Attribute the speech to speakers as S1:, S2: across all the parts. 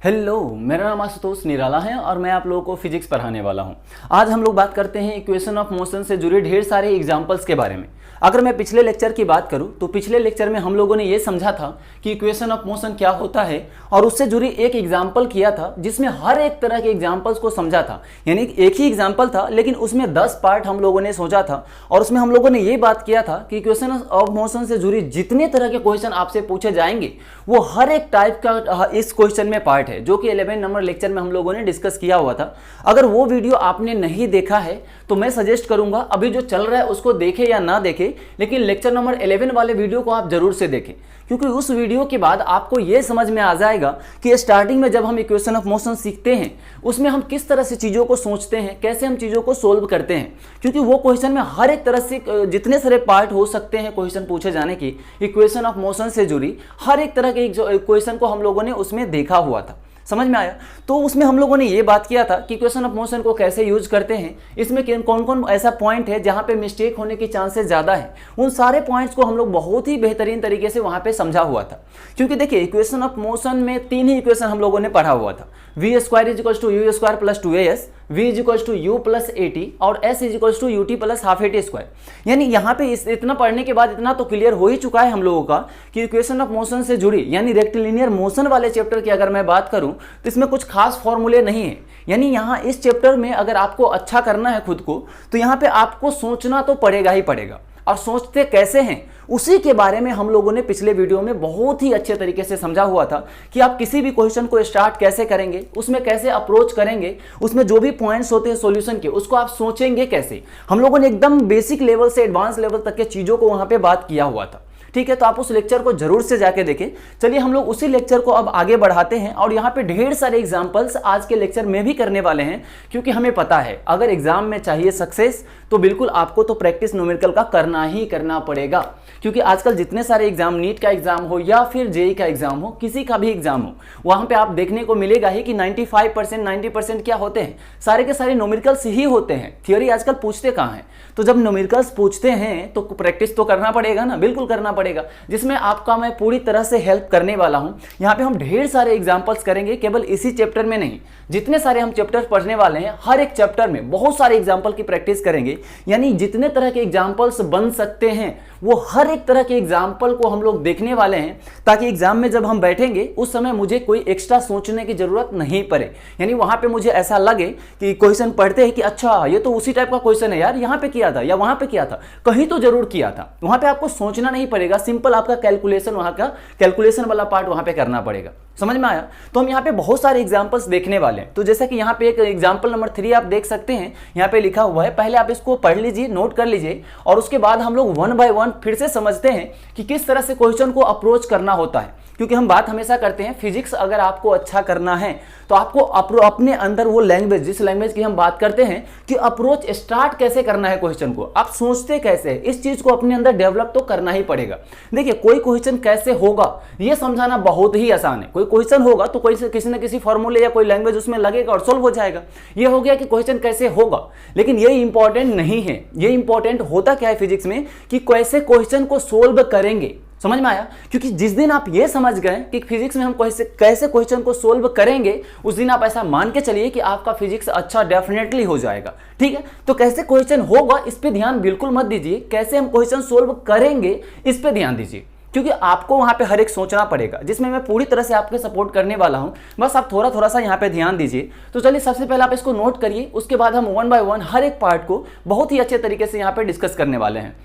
S1: Hello, मेरा नाम आशुतोष निराला है और मैं आप लोगों को फिजिक्स पढ़ाने वाला हूं। आज हम लोग बात करते हैं इक्वेशन ऑफ मोशन से जुड़े ढेर सारे एग्जांपल्स के बारे में। अगर मैं पिछले लेक्चर की बात करूं तो पिछले लेक्चर में हम लोगों ने ये समझा था कि इक्वेशन ऑफ मोशन क्या होता है और उससे जुड़ी एक एग्जाम्पल किया था जिसमें हर एक तरह के एग्जाम्पल्स को समझा था। यानी एक ही एग्जाम्पल था लेकिन उसमें 10 पार्ट हम लोगों ने सोचा था और उसमें हम लोगों ने ये बात किया था कि इक्वेशन ऑफ मोशन से जुड़ी जितने तरह के क्वेश्चन आपसे पूछे जाएंगे वो हर एक टाइप का इस क्वेश्चन में पार्ट है, जो कि 11 नंबर लेक्चर में हम लोगों ने डिस्कस किया हुआ था। अगर वो वीडियो आपने नहीं देखा है तो मैं सजेस्ट करूंगा अभी जो चल रहा है उसको देखें या ना देखें, लेकिन लेक्चर नंबर 11 वाले वीडियो को आप जरूर से देखें, क्योंकि उस वीडियो के बाद आपको यह समझ में आ जाएगा कि स्टार्टिंग में जब हम इक्वेशन ऑफ मोशन सीखते हैं उसमें हम किस तरह से चीज़ों को सोचते हैं, कैसे हम चीज़ों को सोल्व करते हैं। क्योंकि वो क्वेश्चन में हर एक तरह से जितने सारे पार्ट हो सकते हैं क्वेश्चन पूछे जाने की इक्वेशन ऑफ मोशन से जुड़ी, हर एक तरह के क्वेश्चन को हम लोगों ने उसमें देखा हुआ था। समझ में आया? तो उसमें हम लोगों ने ये बात किया था कि इक्वेशन ऑफ मोशन को कैसे यूज करते हैं, इसमें कौन कौन ऐसा पॉइंट है जहां पे मिस्टेक होने की चांसेस ज़्यादा है। उन सारे पॉइंट्स को हम लोग बहुत ही बेहतरीन तरीके से वहां पे समझा हुआ था। क्योंकि देखिए इक्वेशन ऑफ मोशन में 3 ही इक्वेशन हम लोगों ने पढ़ा हुआ था। V square is equals to U square plus 2as, v is equals to U plus A T और s is equals to U T plus half A T square. यानी यहाँ पे इतना पढ़ने के बाद इतना तो क्लियर हो ही चुका है हम लोगों का कि इक्वेशन ऑफ मोशन से जुड़ी यानी रेक्टिलिनियर मोशन वाले चैप्टर की अगर मैं बात करूं तो इसमें कुछ खास फॉर्मूले नहीं है। यानी यहाँ इस चैप्टर में अगर आपको अच्छा करना है खुद को तो यहाँ पे आपको सोचना तो पड़ेगा ही पड़ेगा, और सोचते कैसे हैं उसी के बारे में हम लोगों ने पिछले वीडियो में बहुत ही अच्छे तरीके से समझा हुआ था कि आप किसी भी क्वेश्चन को स्टार्ट कैसे करेंगे, उसमें कैसे अप्रोच करेंगे, उसमें जो भी पॉइंट्स होते हैं सॉल्यूशन के उसको आप सोचेंगे कैसे। हम लोगों ने एकदम बेसिक लेवल से एडवांस लेवल तक के चीज़ों को वहाँ पे बात किया हुआ था। ठीक है, तो आप उस लेक्चर को जरूर से जाके देखें। चलिए हम लोग उसी लेक्चर को अब आगे बढ़ाते हैं और यहाँ पे ढेर सारे एग्जांपल्स आज के लेक्चर में भी करने वाले हैं, क्योंकि हमें पता है अगर एग्जाम में चाहिए सक्सेस तो बिल्कुल आपको तो प्रैक्टिस न्यूमेरिकल का करना ही करना पड़ेगा। क्योंकि आजकल जितने सारे एग्जाम, नीट का एग्जाम हो या फिर जेई का एग्जाम हो, किसी का भी एग्जाम हो, वहां पे आप देखने को मिलेगा ही कि 95% 90% क्या होते हैं, सारे के सारे न्यूमेरिकल्स ही होते हैं। थियोरी आजकल पूछते कहाँ हैं? तो जब न्यूमेरिकल्स पूछते हैं तो प्रैक्टिस तो करना पड़ेगा ना, बिल्कुल करना पड़ेगा, जिसमें आपका मैं पूरी तरह से हेल्प करने वाला हूं। यहाँ पे हम ढेर सारे एग्जांपल्स करेंगे, केवल इसी चैप्टर में नहीं, जितने सारे हम चैप्टर पढ़ने वाले हैं हर एक चैप्टर में बहुत सारे एग्जांपल की प्रैक्टिस करेंगे। यानी जितने तरह के एग्जांपल्स बन सकते हैं वो हर एक तरह के एग्जाम्पल को हम लोग देखने वाले हैं, ताकि एग्जाम में जब हम बैठेंगे उस समय मुझे कोई एक्स्ट्रा सोचने की जरूरत नहीं पड़े। यानी वहां पे मुझे ऐसा लगे कि क्वेश्चन पढ़ते हैं कि अच्छा ये तो उसी टाइप का क्वेश्चन है यार, यहाँ पे किया था या वहां पे किया था, कहीं तो जरूर किया था। वहां पे आपको सोचना नहीं पड़ेगा, सिंपल आपका कैलकुलेशन, वहां का कैलकुलेशन वाला पार्ट वहां पे करना पड़ेगा। समझ में आया? तो हम यहाँ पे बहुत सारे एग्जांपल्स देखने वाले हैं। तो जैसा कि यहाँ पे एक एग्जांपल नंबर 3 आप देख सकते हैं, यहाँ पे लिखा हुआ है, पहले आप इसको पढ़ लीजिए, नोट कर लीजिए, और उसके बाद हम लोग 1 बाय 1 फिर से समझते हैं कि किस तरह से क्वेश्चन को अप्रोच करना होता है। क्योंकि हम बात हमेशा करते हैं फिजिक्स अगर आपको अच्छा करना है तो आपको अपने अंदर वो लैंग्वेज, जिस लैंग्वेज की हम बात करते हैं कि अप्रोच स्टार्ट कैसे करना है क्वेश्चन को, आप सोचते कैसे, इस चीज को अपने अंदर डेवलप तो करना ही पड़ेगा। देखिए कोई क्वेश्चन कैसे होगा ये समझाना बहुत ही आसान है। कोई क्वेश्चन होगा तो कोई किसी न किसी फॉर्मूले या कोई लैंग्वेज उसमें लगेगा और सोल्व हो जाएगा। ये हो गया कि क्वेश्चन कैसे होगा, लेकिन ये इंपॉर्टेंट नहीं है। ये इंपॉर्टेंट होता क्या है फिजिक्स में कि कैसे क्वेश्चन को सोल्व करेंगे। समझ में आया? क्योंकि जिस दिन आप ये समझ गए कि फिजिक्स में हम कैसे क्वेश्चन को सोल्व करेंगे, उस दिन आप ऐसा मान के चलिए कि आपका फिजिक्स अच्छा डेफिनेटली हो जाएगा। ठीक है, तो कैसे क्वेश्चन होगा इस पे ध्यान बिल्कुल मत दीजिए, कैसे हम क्वेश्चन सोल्व करेंगे इस पे ध्यान दीजिए, क्योंकि आपको वहां पे हर एक सोचना पड़ेगा, जिसमें मैं पूरी तरह से आपके सपोर्ट करने वाला हूं। बस आप थोड़ा थोड़ा सा यहाँ पे ध्यान दीजिए। तो चलिए सबसे पहले आप इसको नोट करिए, उसके बाद हम 1 बाय 1 हर एक पार्ट को बहुत ही अच्छे तरीके से यहाँ पे डिस्कस करने वाले हैं।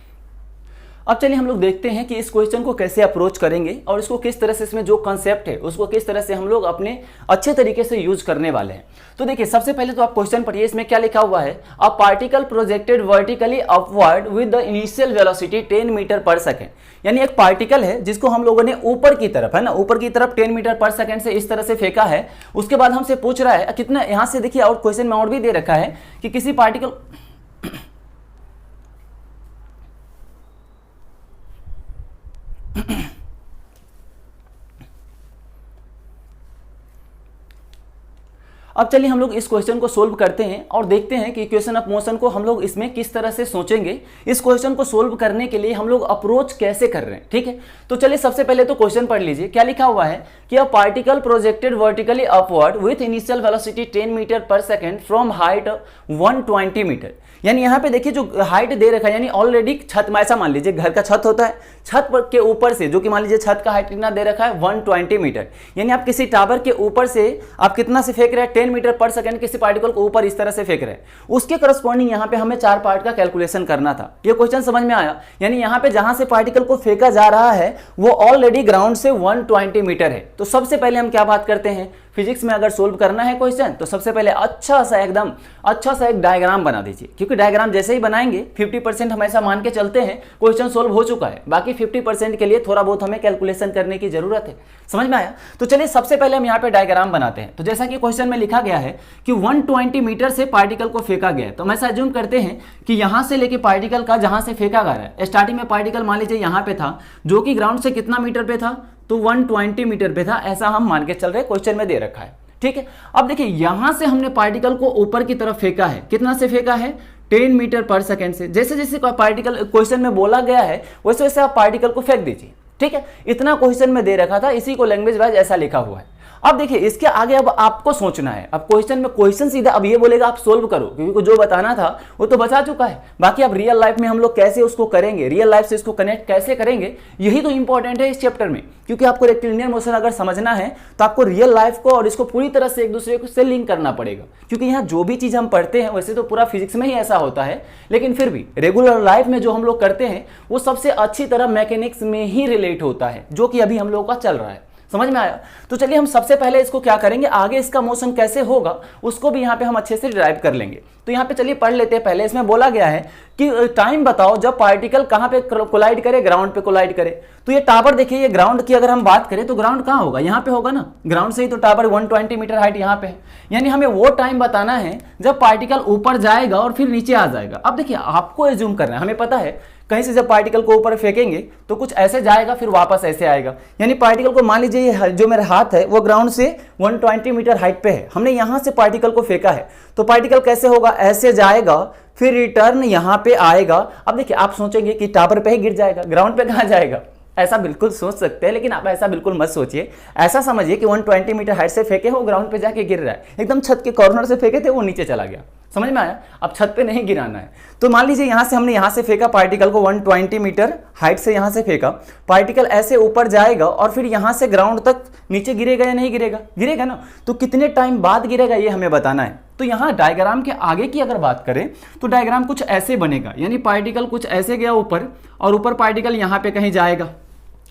S1: अब चलिए हम लोग देखते हैं कि इस क्वेश्चन को कैसे अप्रोच करेंगे और इसको किस तरह से, इसमें जो कॉन्सेप्ट है उसको किस तरह से हम लोग अपने अच्छे तरीके से यूज करने वाले हैं। तो देखिए सबसे पहले तो आप क्वेश्चन पढ़िए, इसमें क्या लिखा हुआ है, a particle projected vertically upward with the initial velocity 10 metre per second. यानी एक पार्टिकल है जिसको हम लोगों ने ऊपर की तरफ, है ना, ऊपर की तरफ 10 मीटर पर सेकेंड से इस तरह से फेंका है। उसके बाद हमसे पूछ रहा है कितना, यहां से देखिए और क्वेश्चन में और भी दे रखा है कि किसी पार्टिकल अब चलिए हम लोग इस क्वेश्चन को सोल्व करते हैं और देखते हैं कि इक्वेशन ऑफ मोशन को हम लोग इसमें किस तरह से सोचेंगे, इस क्वेश्चन को सोल्व करने के लिए हम लोग अप्रोच कैसे कर रहे हैं। ठीक है, तो चलिए सबसे पहले तो क्वेश्चन पढ़ लीजिए। क्या लिखा हुआ है कि a particle projected vertically upward with initial velocity 10 metre per second from height 120 metre. यानी यहाँ पे देखिए जो हाइट दे रखा है, यानी ऑलरेडी छत में, ऐसा मान लीजिए घर का छत होता है, छत पर के ऊपर से, जो कि मान लीजिए छत का हाइट कितना दे रखा है 120 मीटर, यानी आप किसी टावर के ऊपर से आप कितना से फेंक रहे हैं 10 मीटर पर सेकंड किसी पार्टिकल को ऊपर इस तरह से फेंक रहे हैं। उसके करस्पॉन्डिंग यहाँ पे हमें 4 पार्ट का कैलकुलेशन करना था। ये क्वेश्चन समझ में आया? यानी यहाँ पे जहां से पार्टिकल को फेंका जा रहा है वो ऑलरेडी ग्राउंड से 120 मीटर है। तो सबसे पहले हम क्या बात करते हैं, फिजिक्स में अगर सोल्व करना है क्वेश्चन तो सबसे पहले अच्छा सा एक डायग्राम बना दीजिए, क्योंकि डायग्राम जैसे ही बनाएंगे 50% हम ऐसा मान के चलते हैं क्वेश्चन सोल्व हो चुका है, बाकी 50% के लिए थोड़ा बहुत हमें कैलकुलेशन करने की जरूरत है। समझ में आया? तो चलिए सबसे पहले हम यहाँ पे डायग्राम बनाते हैं। तो जैसा कि क्वेश्चन में लिखा गया है कि 120 मीटर से पार्टिकल को फेंका गया है, तो हम ऐसा अज्यूम करते हैं कि यहां से लेके पार्टिकल का जहां से फेंका गया है, स्टार्टिंग में पार्टिकल मान लीजिए यहाँ पे था, जो कि ग्राउंड से कितना मीटर पे था, तो 120 मीटर पे था, ऐसा हम मान के चल रहे, क्वेश्चन में दे रखा है। ठीक है, अब देखिए यहां से हमने पार्टिकल को ऊपर की तरफ फेंका है, कितना से फेंका है 10 मीटर पर सेकंड से। जैसे जैसे पार्टिकल क्वेश्चन में बोला गया है वैसे वैसे आप पार्टिकल को फेंक दीजिए। ठीक है, इतना क्वेश्चन में दे रखा था, इसी को लैंग्वेज वाइज ऐसा लिखा हुआ है। अब देखिए इसके आगे अब आपको सोचना है। अब क्वेश्चन सीधा अब ये बोलेगा आप सोल्व करो, क्योंकि जो बताना था वो तो बचा चुका है। बाकी अब रियल लाइफ में हम लोग कैसे उसको करेंगे, रियल लाइफ से इसको कनेक्ट कैसे करेंगे, यही तो इंपॉर्टेंट है इस चैप्टर में। क्योंकि आपको रेक्टिलिनियर मोशन अगर समझना है तो आपको रियल लाइफ को और इसको पूरी तरह से एक दूसरे को से लिंक करना पड़ेगा। क्योंकि यहाँ जो भी चीज हम पढ़ते हैं वैसे तो पूरा फिजिक्स में ही ऐसा होता है, लेकिन फिर भी रेगुलर लाइफ में जो हम लोग करते हैं वो सबसे अच्छी तरह मैकेनिक्स में ही रिलेट होता है, जो कि अभी हम लोगों का चल रहा है। समझ में आया? तो चलिए हम सबसे पहले इसको क्या करेंगे, आगे इसका मोशन कैसे होगा उसको भी यहाँ पे हम अच्छे से डिराइव कर लेंगे। तो यहाँ पे चलिए पढ़ लेते हैं। पहले इसमें बोला गया है कि टाइम बताओ जब पार्टिकल कहाँ पे कोलाइड करे, ग्राउंड पे कोलाइड करे। तो ये टावर देखिए, ये ग्राउंड की अगर हम बात करें तो ग्राउंड कहाँ होगा, यहाँ पे होगा ना, ग्राउंड से ही तो टावर 120 मीटर हाइट यहाँ पे है। यानी हमें वो टाइम बताना है जब पार्टिकल ऊपर जाएगा और फिर नीचे आ जाएगा। अब देखिए आपको एज्यूम करना है, हमें पता है कहीं से जब पार्टिकल को ऊपर फेंकेंगे तो कुछ ऐसे जाएगा फिर वापस ऐसे आएगा। यानी पार्टिकल को मान लीजिए ये जो मेरा हाथ है वो ग्राउंड से 120 मीटर हाइट पे है, हमने यहां से पार्टिकल को फेंका है, तो पार्टिकल कैसे होगा, ऐसे जाएगा फिर रिटर्न यहां पे आएगा। अब देखिए आप सोचेंगे कि टावर पे ही गिर जाएगा, ग्राउंड पे कहां जाएगा, ऐसा बिल्कुल सोच सकते हैं, लेकिन आप ऐसा बिल्कुल मत सोचिए। ऐसा समझिए कि 120 मीटर हाइट से फेंके वो ग्राउंड पे जाके गिर रहा है, एकदम छत के कॉर्नर से फेंके थे वो नीचे चला गया। समझ में आया? अब छत पे नहीं गिराना है। तो मान लीजिए यहां से हमने यहां से फेंका पार्टिकल को 120 मीटर हाइट से, यहां से फेंका पार्टिकल ऐसे ऊपर जाएगा और फिर यहां से ग्राउंड तक नीचे गिरेगा या नहीं गिरेगा, गिरेगा ना। तो कितने टाइम बाद गिरेगा ये हमें बताना है। तो यहां डायग्राम के आगे की अगर बात करें तो डायग्राम कुछ ऐसे बनेगा, यानी पार्टिकल कुछ ऐसे गया ऊपर और ऊपर पार्टिकल यहां पे कहीं जाएगा,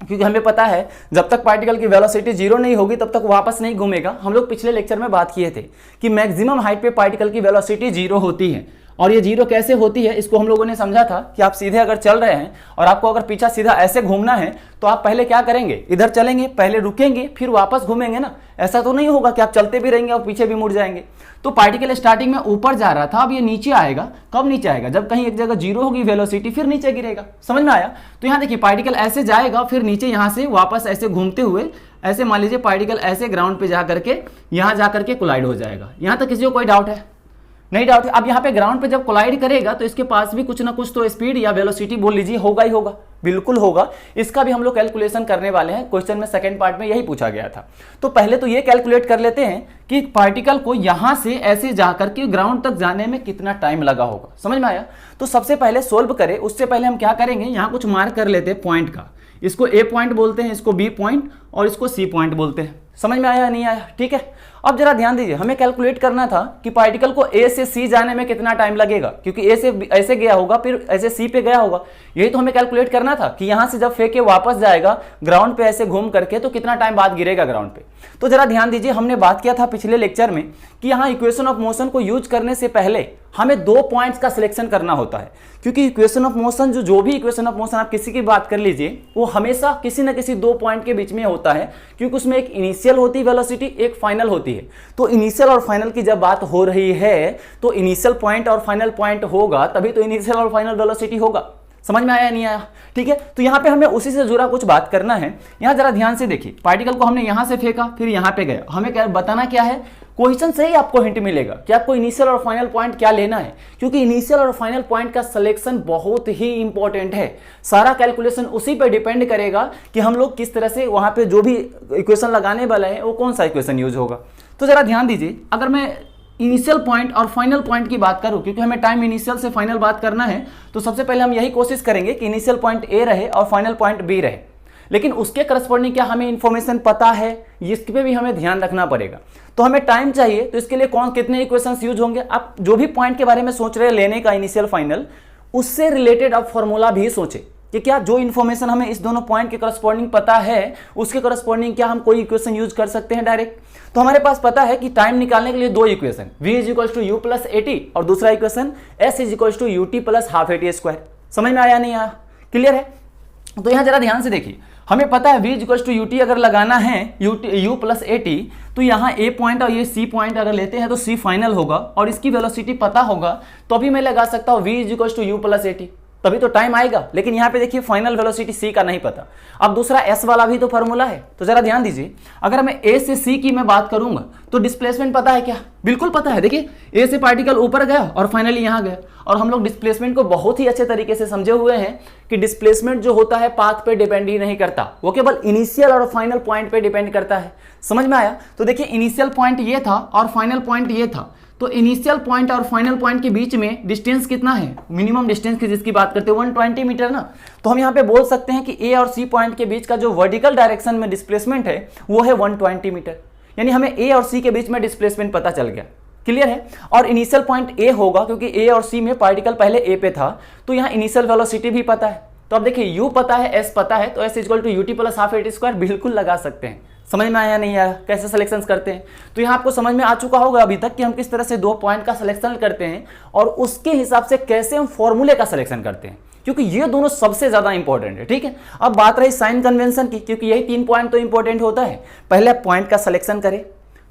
S1: क्योंकि हमें पता है जब तक पार्टिकल की वेलोसिटी 0 नहीं होगी तब तक वापस नहीं घूमेगा। हम लोग पिछले लेक्चर में बात किए थे कि मैक्सिमम हाइट पे पार्टिकल की वेलोसिटी 0 होती है। और ये 0 कैसे होती है इसको हम लोगों ने समझा था कि आप सीधे अगर चल रहे हैं और आपको अगर पीछा सीधा ऐसे घूमना है तो आप पहले क्या करेंगे, इधर चलेंगे, पहले रुकेंगे फिर वापस घूमेंगे ना। ऐसा तो नहीं होगा कि आप चलते भी रहेंगे और पीछे भी मुड़ जाएंगे। तो पार्टिकल स्टार्टिंग में ऊपर जा रहा था, अब ये नीचे आएगा। कब नीचे आएगा, जब कहीं एक जगह 0 होगी वेलोसिटी फिर नीचे गिरेगा। समझ में आया? तो यहाँ देखिए पार्टिकल ऐसे जाएगा फिर नीचे यहाँ से वापस ऐसे घूमते हुए, ऐसे मान लीजिए पार्टिकल ऐसे ग्राउंड पे जा करके यहाँ जा करके कोलाइड हो जाएगा। यहाँ तक किसी को कोई डाउट है? नहीं डाउट है। अब यहाँ पे ग्राउंड पे जब कोलाइड करेगा तो इसके पास भी कुछ ना कुछ तो स्पीड या वेलोसिटी बोल लीजिए होगा ही होगा, बिल्कुल होगा। इसका भी हम लोग कैलकुलेशन करने वाले हैं, क्वेश्चन में सेकंड पार्ट में यही पूछा गया था। तो पहले तो ये कैलकुलेट कर लेते हैं कि पार्टिकल को यहां से ऐसे जाकर के ग्राउंड तक जाने में कितना टाइम लगा होगा। समझ में आया? तो सबसे पहले सोल्व करें उससे पहले हम क्या करेंगे, यहाँ कुछ मार्क कर लेते हैं पॉइंट का। इसको ए पॉइंट बोलते हैं, इसको बी पॉइंट और इसको सी पॉइंट बोलते हैं। समझ में आया नहीं आया? ठीक है, अब जरा ध्यान दीजिए, हमें कैलकुलेट करना था कि पार्टिकल को ए से सी जाने में कितना टाइम लगेगा, क्योंकि ए से ऐसे गया होगा फिर ऐसे सी पे गया होगा। यही तो हमें कैलकुलेट करना था कि यहां से जब फेंके वापस जाएगा ग्राउंड पे ऐसे घूम करके तो कितना टाइम बाद गिरेगा ग्राउंड पे। तो जरा ध्यान दीजिए, हमने बात किया था पिछले लेक्चर में कि यहाँ इक्वेशन ऑफ मोशन को यूज करने से पहले हमें 2 पॉइंट्स का सिलेक्शन करना होता है। क्योंकि इक्वेशन ऑफ मोशन जो भी इक्वेशन ऑफ मोशन आप किसी की बात कर लीजिए वो हमेशा किसी न किसी 2 पॉइंट के बीच में होता है, क्योंकि उसमें एक इनिशियल होती है वेलोसिटी, एक फाइनल होती है। तो इनिशियल और फाइनल की जब बात हो रही है तो इनिशियल पॉइंट और फाइनल पॉइंट होगा, तभी तो इनिशियल और फाइनल वेलोसिटी होगा। समझ में आया नहीं आया? ठीक है, तो यहाँ पे हमें उसी से जुड़ा कुछ बात करना है। यहाँ जरा ध्यान से देखिए, पार्टिकल को हमने यहाँ से फेंका फिर यहाँ पे गया, हमें क्या बताना क्या है, क्वेश्चन से ही आपको हिंट मिलेगा कि आपको इनिशियल और फाइनल पॉइंट क्या लेना है, क्योंकि इनिशियल और फाइनल पॉइंट का सिलेक्शन बहुत ही इंपॉर्टेंट है। सारा कैलकुलेशन उसी पे डिपेंड करेगा कि हम लोग किस तरह से वहां पे जो भी इक्वेशन लगाने वाला है वो कौन सा इक्वेशन यूज होगा। तो जरा ध्यान दीजिए, अगर मैं इनिशियल पॉइंट और फाइनल पॉइंट की बात करूं, क्योंकि हमें टाइम इनिशियल से फाइनल बात करना है, तो सबसे पहले हम यही कोशिश करेंगे कि इनिशियल पॉइंट ए रहे और फाइनल पॉइंट बी रहे। लेकिन उसके करस्पॉन्डिंग क्या हमें इंफॉर्मेशन पता है, इस पे भी हमें ध्यान रखना पड़ेगा। तो हमें टाइम चाहिए, तो इसके लिए कौन कितने इक्वेशंस यूज होंगे। आप जो भी पॉइंट के बारे में सोच रहे हैं लेने का इनिशियल फाइनल, उससे रिलेटेड आप फॉर्मूला भी सोचें कि क्या जो इन्फॉर्मेशन हमें इस दोनों पॉइंट के करस्पॉन्डिंग पता है उसके करस्पॉन्डिंग क्या हम कोई इक्वेशन यूज कर सकते हैं डायरेक्ट। तो हमारे पास पता है कि टाइम निकालने के लिए दो equation, v is you plus eighty और दूसरा equation s is you T plus half AT square. समझ में आया नहीं आया, क्लियर है। तो यहां जरा ध्यान से देखिए, हमें पता है v इज यू टी अगर लगाना है u प्लस एटी, तो यहाँ a पॉइंट और ये c पॉइंट अगर लेते हैं तो c फाइनल होगा और इसकी वेलोसिटी पता होगा, तो अभी मैं लगा सकता हूँ v is you plus eighty, तभी तो टाइम आएगा। लेकिन यहाँ पे देखिए फाइनल वेलोसिटी c का नहीं पता। अब दूसरा s वाला भी तो फॉर्मूला है, तो जरा ध्यान दीजिए, अगर मैं a से c की मैं बात करूंगा तो डिस्प्लेसमेंट पता है क्या, बिल्कुल पता है। देखिए a से पार्टिकल ऊपर गया और फाइनली यहाँ गया, और हम लोग डिस्प्लेसमेंट को बहुत ही अच्छे तरीके से समझे हुए हैं कि डिस्प्लेसमेंट जो होता है पाथ पे डिपेंड ही नहीं करता, वो केवल इनिशियल और फाइनल पॉइंट पे डिपेंड करता है। समझ में आया। तो देखिए इनिशियल पॉइंट ये था और फाइनल पॉइंट ये था, तो इनिशियल पॉइंट और फाइनल पॉइंट के बीच में डिस्टेंस कितना है, मिनिमम डिस्टेंस की जिसकी बात करते हैं 120 मीटर ना। तो हम यहाँ पे बोल सकते हैं कि ए और सी पॉइंट के बीच का जो वर्टिकल डायरेक्शन में डिस्प्लेसमेंट है वो है 120 मीटर, यानी हमें ए और सी के बीच में डिस्प्लेसमेंट पता चल गया, क्लियर है। और इनिशियल पॉइंट ए होगा क्योंकि ए और सी में पार्टिकल पहले ए पे था, तो यहाँ इनिशियल वेलोसिटी भी पता है। तो अब देखिए यू पता है, एस पता है, तो S equal to U T plus half AT square बिल्कुल लगा सकते हैं। समझ में आया नहीं आया कैसे सिलेक्शन करते हैं। तो यहाँ आपको समझ में आ चुका होगा अभी तक कि हम किस तरह से दो पॉइंट का सिलेक्शन करते हैं और उसके हिसाब से कैसे हम फॉर्मूले का सिलेक्शन करते हैं, क्योंकि ये दोनों सबसे ज्यादा इंपॉर्टेंट है। ठीक है, अब बात रही साइन कन्वेंशन की, क्योंकि यही 3 पॉइंट तो इंपॉर्टेंट होता है। पहले पॉइंट का सिलेक्शन करें,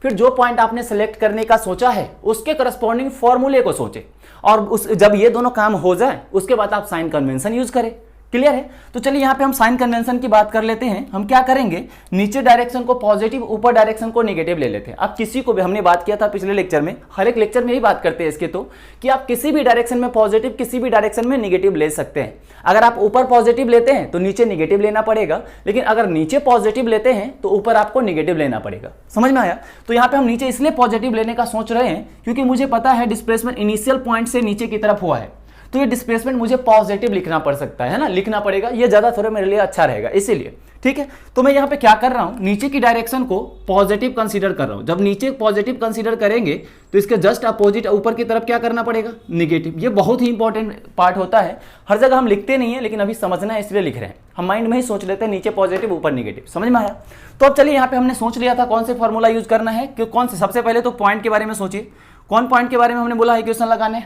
S1: फिर जो पॉइंट आपने सेलेक्ट करने का सोचा है उसके करस्पॉन्डिंग फॉर्मूले को सोचें, और जब ये दोनों काम हो जाए उसके बाद आप साइन कन्वेंशन यूज करें। क्लियर है। तो चलिए यहाँ पे हम साइन कन्वेंशन की बात कर लेते हैं। हम क्या करेंगे, नीचे डायरेक्शन को पॉजिटिव, ऊपर डायरेक्शन को नेगेटिव ले लेते हैं। अब किसी को भी, हमने बात किया था पिछले लेक्चर में, हर एक लेक्चर में यही बात करते हैं इसके, तो कि आप किसी भी डायरेक्शन में पॉजिटिव, किसी भी डायरेक्शन में नेगेटिव ले सकते हैं। अगर आप ऊपर पॉजिटिव लेते हैं तो नीचे नेगेटिव लेना पड़ेगा, लेकिन अगर नीचे पॉजिटिव लेते हैं तो ऊपर आपको नेगेटिव लेना पड़ेगा। समझ में आया। तो यहाँ पे हम नीचे इसलिए पॉजिटिव लेने का सोच रहे हैं क्योंकि मुझे पता है डिस्प्लेसमेंट इनिशियल पॉइंट से नीचे की तरफ हुआ है, तो ये डिस्प्लेसमेंट मुझे पॉजिटिव लिखना पड़ सकता है ना, लिखना पड़ेगा, ये ज्यादा थोड़ा मेरे लिए अच्छा रहेगा इसीलिए। ठीक है, तो मैं यहाँ पे क्या कर रहा हूँ, नीचे की डायरेक्शन को पॉजिटिव कंसीडर कर रहा हूँ। जब नीचे पॉजिटिव कंसीडर करेंगे तो इसके जस्ट अपोजिट ऊपर की तरफ क्या करना पड़ेगा, नेगेटिव। ये बहुत ही इंपॉर्टेंट पार्ट होता है, हर जगह हम लिखते नहीं है, लेकिन अभी समझना है इसलिए लिख रहे हैं। हम माइंड में ही सोच लेते हैं नीचे पॉजिटिव ऊपर नेगेटिव। समझ में आया। तो अब चलिए यहाँ पे हमने सोच लिया था कौन से फॉर्मूला यूज करना है, कि कौन से। सबसे पहले तो पॉइंट के बारे में सोचिए, कौन पॉइंट के बारे में हमने बोला इक्वेशन लगाने,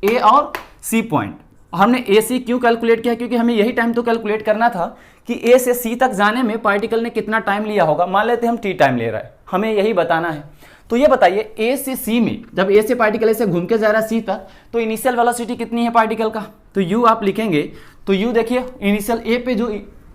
S1: ए और सी पॉइंट। हमने ए सी क्यों कैलकुलेट किया, क्योंकि हमें यही टाइम तो कैलकुलेट करना था कि ए से सी तक जाने में पार्टिकल ने कितना टाइम लिया होगा। मान लेते हैं हम टी टाइम ले रहा है, हमें यही बताना है। तो ये बताइए ए से सी में, जब ए से पार्टिकल ऐसे घूम के जा रहा है सी तक, तो इनिशियल वेलोसिटी कितनी है पार्टिकल का, तो यू आप लिखेंगे। तो यू देखिए इनिशियल ए पे, जो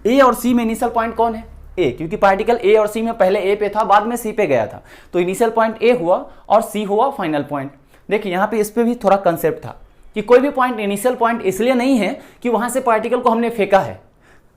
S1: ए और सी में इनिशियल पॉइंट कौन है, ए, क्योंकि पार्टिकल ए और सी में पहले ए पे था, बाद में सी पे गया था, तो इनिशियल पॉइंट ए हुआ और सी हुआ फाइनल पॉइंट। देखिए यहाँ पे इस पे भी थोड़ा कंसेप्ट था कि कोई भी पॉइंट इनिशियल पॉइंट इसलिए नहीं है कि वहां से पार्टिकल को हमने फेंका है।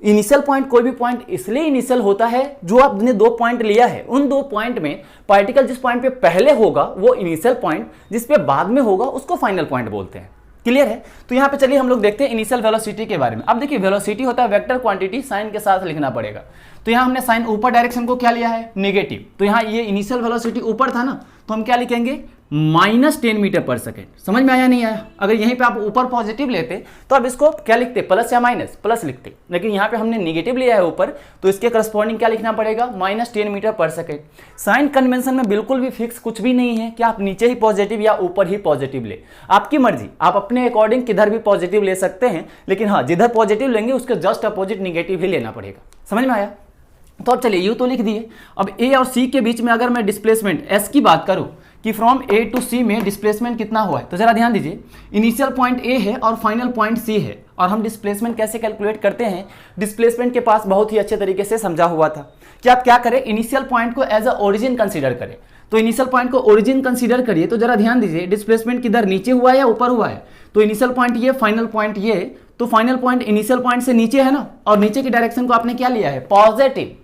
S1: इनिशियल पॉइंट, कोई भी पॉइंट इसलिए इनिशियल होता है जो आपने दो पॉइंट लिया है, उन दो पॉइंट में पार्टिकल जिस पॉइंट पे पहले होगा वो इनिशियल पॉइंट, जिस पे बाद में होगा उसको फाइनल पॉइंट बोलते हैं। क्लियर है। तो यहाँ पे चलिए हम लोग देखते हैं इनिशियल वेलोसिटी के बारे में। अब देखिए वेलोसिटी होता है वेक्टर क्वांटिटी, साइन के साथ लिखना पड़ेगा। तो यहाँ हमने साइन ऊपर डायरेक्शन को क्या लिया है, नेगेटिव। तो यहाँ ये इनिशियल वेलोसिटी ऊपर था ना, तो हम क्या लिखेंगे, -10 मीटर पर सेकेंड। समझ में आया नहीं आया। अगर यहीं पे आप ऊपर पॉजिटिव लेते तो आप इसको क्या लिखते, प्लस या माइनस, प्लस लिखते, लेकिन यहाँ पे हमने नेगेटिव लिया है ऊपर, तो इसके करस्पॉन्डिंग क्या लिखना पड़ेगा, -10 metre per second. Sign convention में बिल्कुल भी फिक्स कुछ भी नहीं है कि आप नीचे ही पॉजिटिव या ऊपर ही पॉजिटिव ले, आपकी मर्जी, आप अपने अकॉर्डिंग किधर भी पॉजिटिव ले सकते हैं, लेकिन हाँ जिधर पॉजिटिव लेंगे उसके जस्ट अपोजिट नेगेटिव ही लेना पड़ेगा। समझ में आया। तो अब चलिए यू तो लिख दिए। अब ए और सी के बीच में अगर मैं डिस्प्लेसमेंट एस की बात करूं कि फ्रॉम ए टू सी में डिस्प्लेसमेंट कितना हुआ है, तो जरा ध्यान दीजिए, इनिशियल पॉइंट ए है और फाइनल पॉइंट सी है, और हम डिस्प्लेसमेंट कैसे कैलकुलेट करते हैं, डिस्प्लेसमेंट के पास बहुत ही अच्छे तरीके से समझा हुआ था कि आप क्या करें, इनिशियल पॉइंट को एज अ ओरिजिन कंसीडर करें। तो इनिशियल पॉइंट को ओरिजिन कंसीडर करिए, तो जरा ध्यान दीजिए डिस्प्लेसमेंट किधर नीचे हुआ है या ऊपर हुआ है। तो इनिशियल पॉइंट ये, फाइनल पॉइंट ये, तो फाइनल पॉइंट इनिशियल पॉइंट से नीचे है ना, और नीचे की डायरेक्शन को आपने क्या लिया है, पॉजिटिव।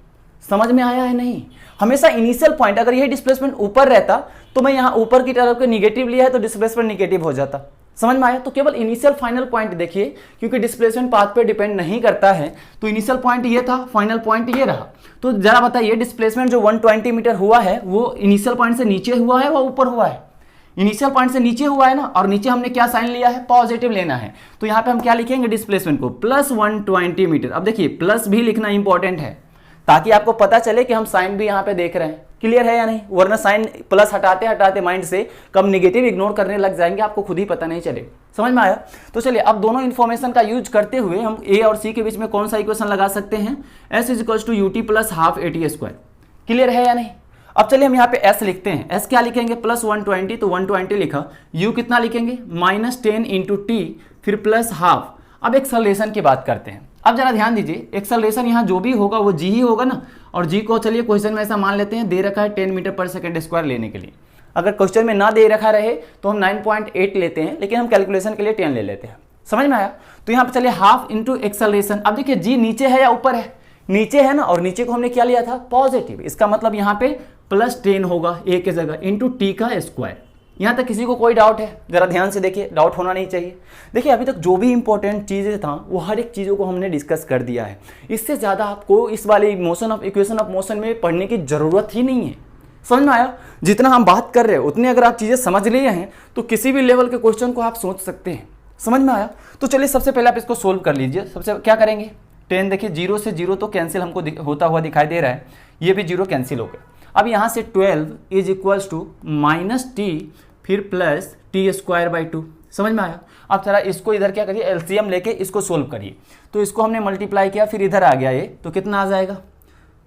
S1: समझ में आया है नहीं? हमेशा इनिशियल पॉइंट अगर ये डिस्प्लेसमेंट ऊपर रहता तो मैं यहाँ ऊपर की तरफ के निगेटिव लिया है तो डिस्प्लेसमेंट निगेटिव हो जाता। समझ में आया? तो केवल इनिशियल फाइनल पॉइंट देखिए, क्योंकि डिस्प्लेसमेंट पाथ पे डिपेंड नहीं करता है। तो इनिशियल पॉइंट ये था, फाइनल पॉइंट ये रहा। तो जरा बताइए डिस्प्लेसमेंट जो 120 मीटर हुआ है वो इनिशियल पॉइंट से नीचे हुआ है, वो ऊपर हुआ है? इनिशियल पॉइंट से नीचे हुआ है ना, और नीचे हमने क्या साइन लिया है, पॉजिटिव लेना है। तो यहाँ पे हम क्या लिखेंगे, डिस्प्लेसमेंट को प्लस 120 मीटर। अब देखिए प्लस भी लिखना इंपॉर्टेंट है ताकि आपको पता चले कि हम साइन भी यहाँ पे देख रहे हैं। क्लियर है या नहीं? वरना साइन प्लस हटाते हटाते माइंड से कब नेगेटिव इग्नोर करने लग जाएंगे, आपको खुद ही पता नहीं चले। समझ में आया? तो चलिए अब दोनों इन्फॉर्मेशन का यूज करते हुए हम ए और सी के बीच में कौन सा इक्वेशन लगा सकते हैं, S is equal to U T plus half A T square. Clear है या नहीं? अब चलिए हम यहाँ पे एस लिखते हैं। एस क्या लिखेंगे, प्लस 120, तो 120 लिखा। यू कितना लिखेंगे, -10 इंटू टी, फिर प्लस हाफ। अब एक्सेलरेशन की बात करते हैं। अब जरा ध्यान दीजिए, एक्सेलरेशन यहाँ जो भी होगा वो जी ही होगा ना, और जी को चलिए क्वेश्चन में ऐसा मान लेते हैं दे रखा है 10 मीटर पर सेकंड स्क्वायर लेने के लिए। अगर क्वेश्चन में ना दे रखा रहे तो हम 9.8 लेते हैं, लेकिन हम कैलकुलेशन के लिए 10 ले लेते हैं। समझ में आया? तो यहाँ पे चलिए हाफ इंटू एक्सेलरेशन। अब देखिए जी नीचे है या ऊपर है, नीचे है ना, और नीचे को हमने क्या लिया था, पॉजिटिव। इसका मतलब यहाँ पे प्लस 10 होगा ए के जगह, इंटू टी का स्क्वायर। यहाँ तक किसी को कोई डाउट है? जरा ध्यान से देखिए, डाउट होना नहीं चाहिए। देखिए अभी तक जो भी इंपॉर्टेंट चीज़ें था वो हर एक चीज़ों को हमने डिस्कस कर दिया है। इससे ज़्यादा आपको इस वाले इक्वेशन ऑफ मोशन में पढ़ने की ज़रूरत ही नहीं है। समझ में आया? जितना हम बात कर रहे हैं उतने अगर आप चीज़ें समझ लिए हैं तो किसी भी लेवल के क्वेश्चन को आप सोच सकते हैं। समझ में आया? तो चलिए सबसे पहले आप इसको सोल्व कर लीजिए। सबसे क्या करेंगे, 10 देखिए 0 से 0 तो कैंसिल हमको होता हुआ दिखाई दे रहा है, ये भी 0 कैंसिल हो गया। अब यहाँ से 12 इज इक्वल्स टू -t फिर प्लस टी स्क्वायर बाई 2। समझ में आया? अब जरा इसको इधर क्या करिए, एलसीएम लेके इसको सोल्व करिए। तो इसको हमने मल्टीप्लाई किया, फिर इधर आ गया ये, तो कितना आ जाएगा।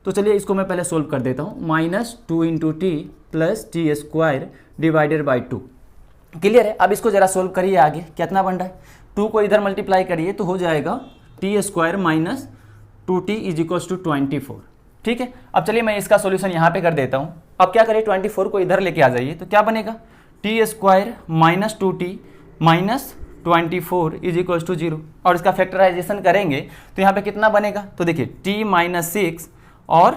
S1: तो चलिए इसको मैं पहले सोल्व कर देता हूँ। -2 into T plus T square divided by 2। Clear है? अब इसको जरा सोल्व करिए, आगे कितना बन रहा है, 2 को इधर मल्टीप्लाई करिए तो हो जाएगा T square minus 2t is equals to 24। ठीक है? अब चलिए मैं इसका सोल्यूशन यहाँ पे कर देता हूँ। अब क्या करें, 24 को इधर लेके आ जाइए, तो क्या बनेगा, T square minus 2t minus 24 is equals to 0। और इसका फैक्टराइजेशन करेंगे तो यहाँ पे कितना बनेगा, तो देखिए t माइनस 6 और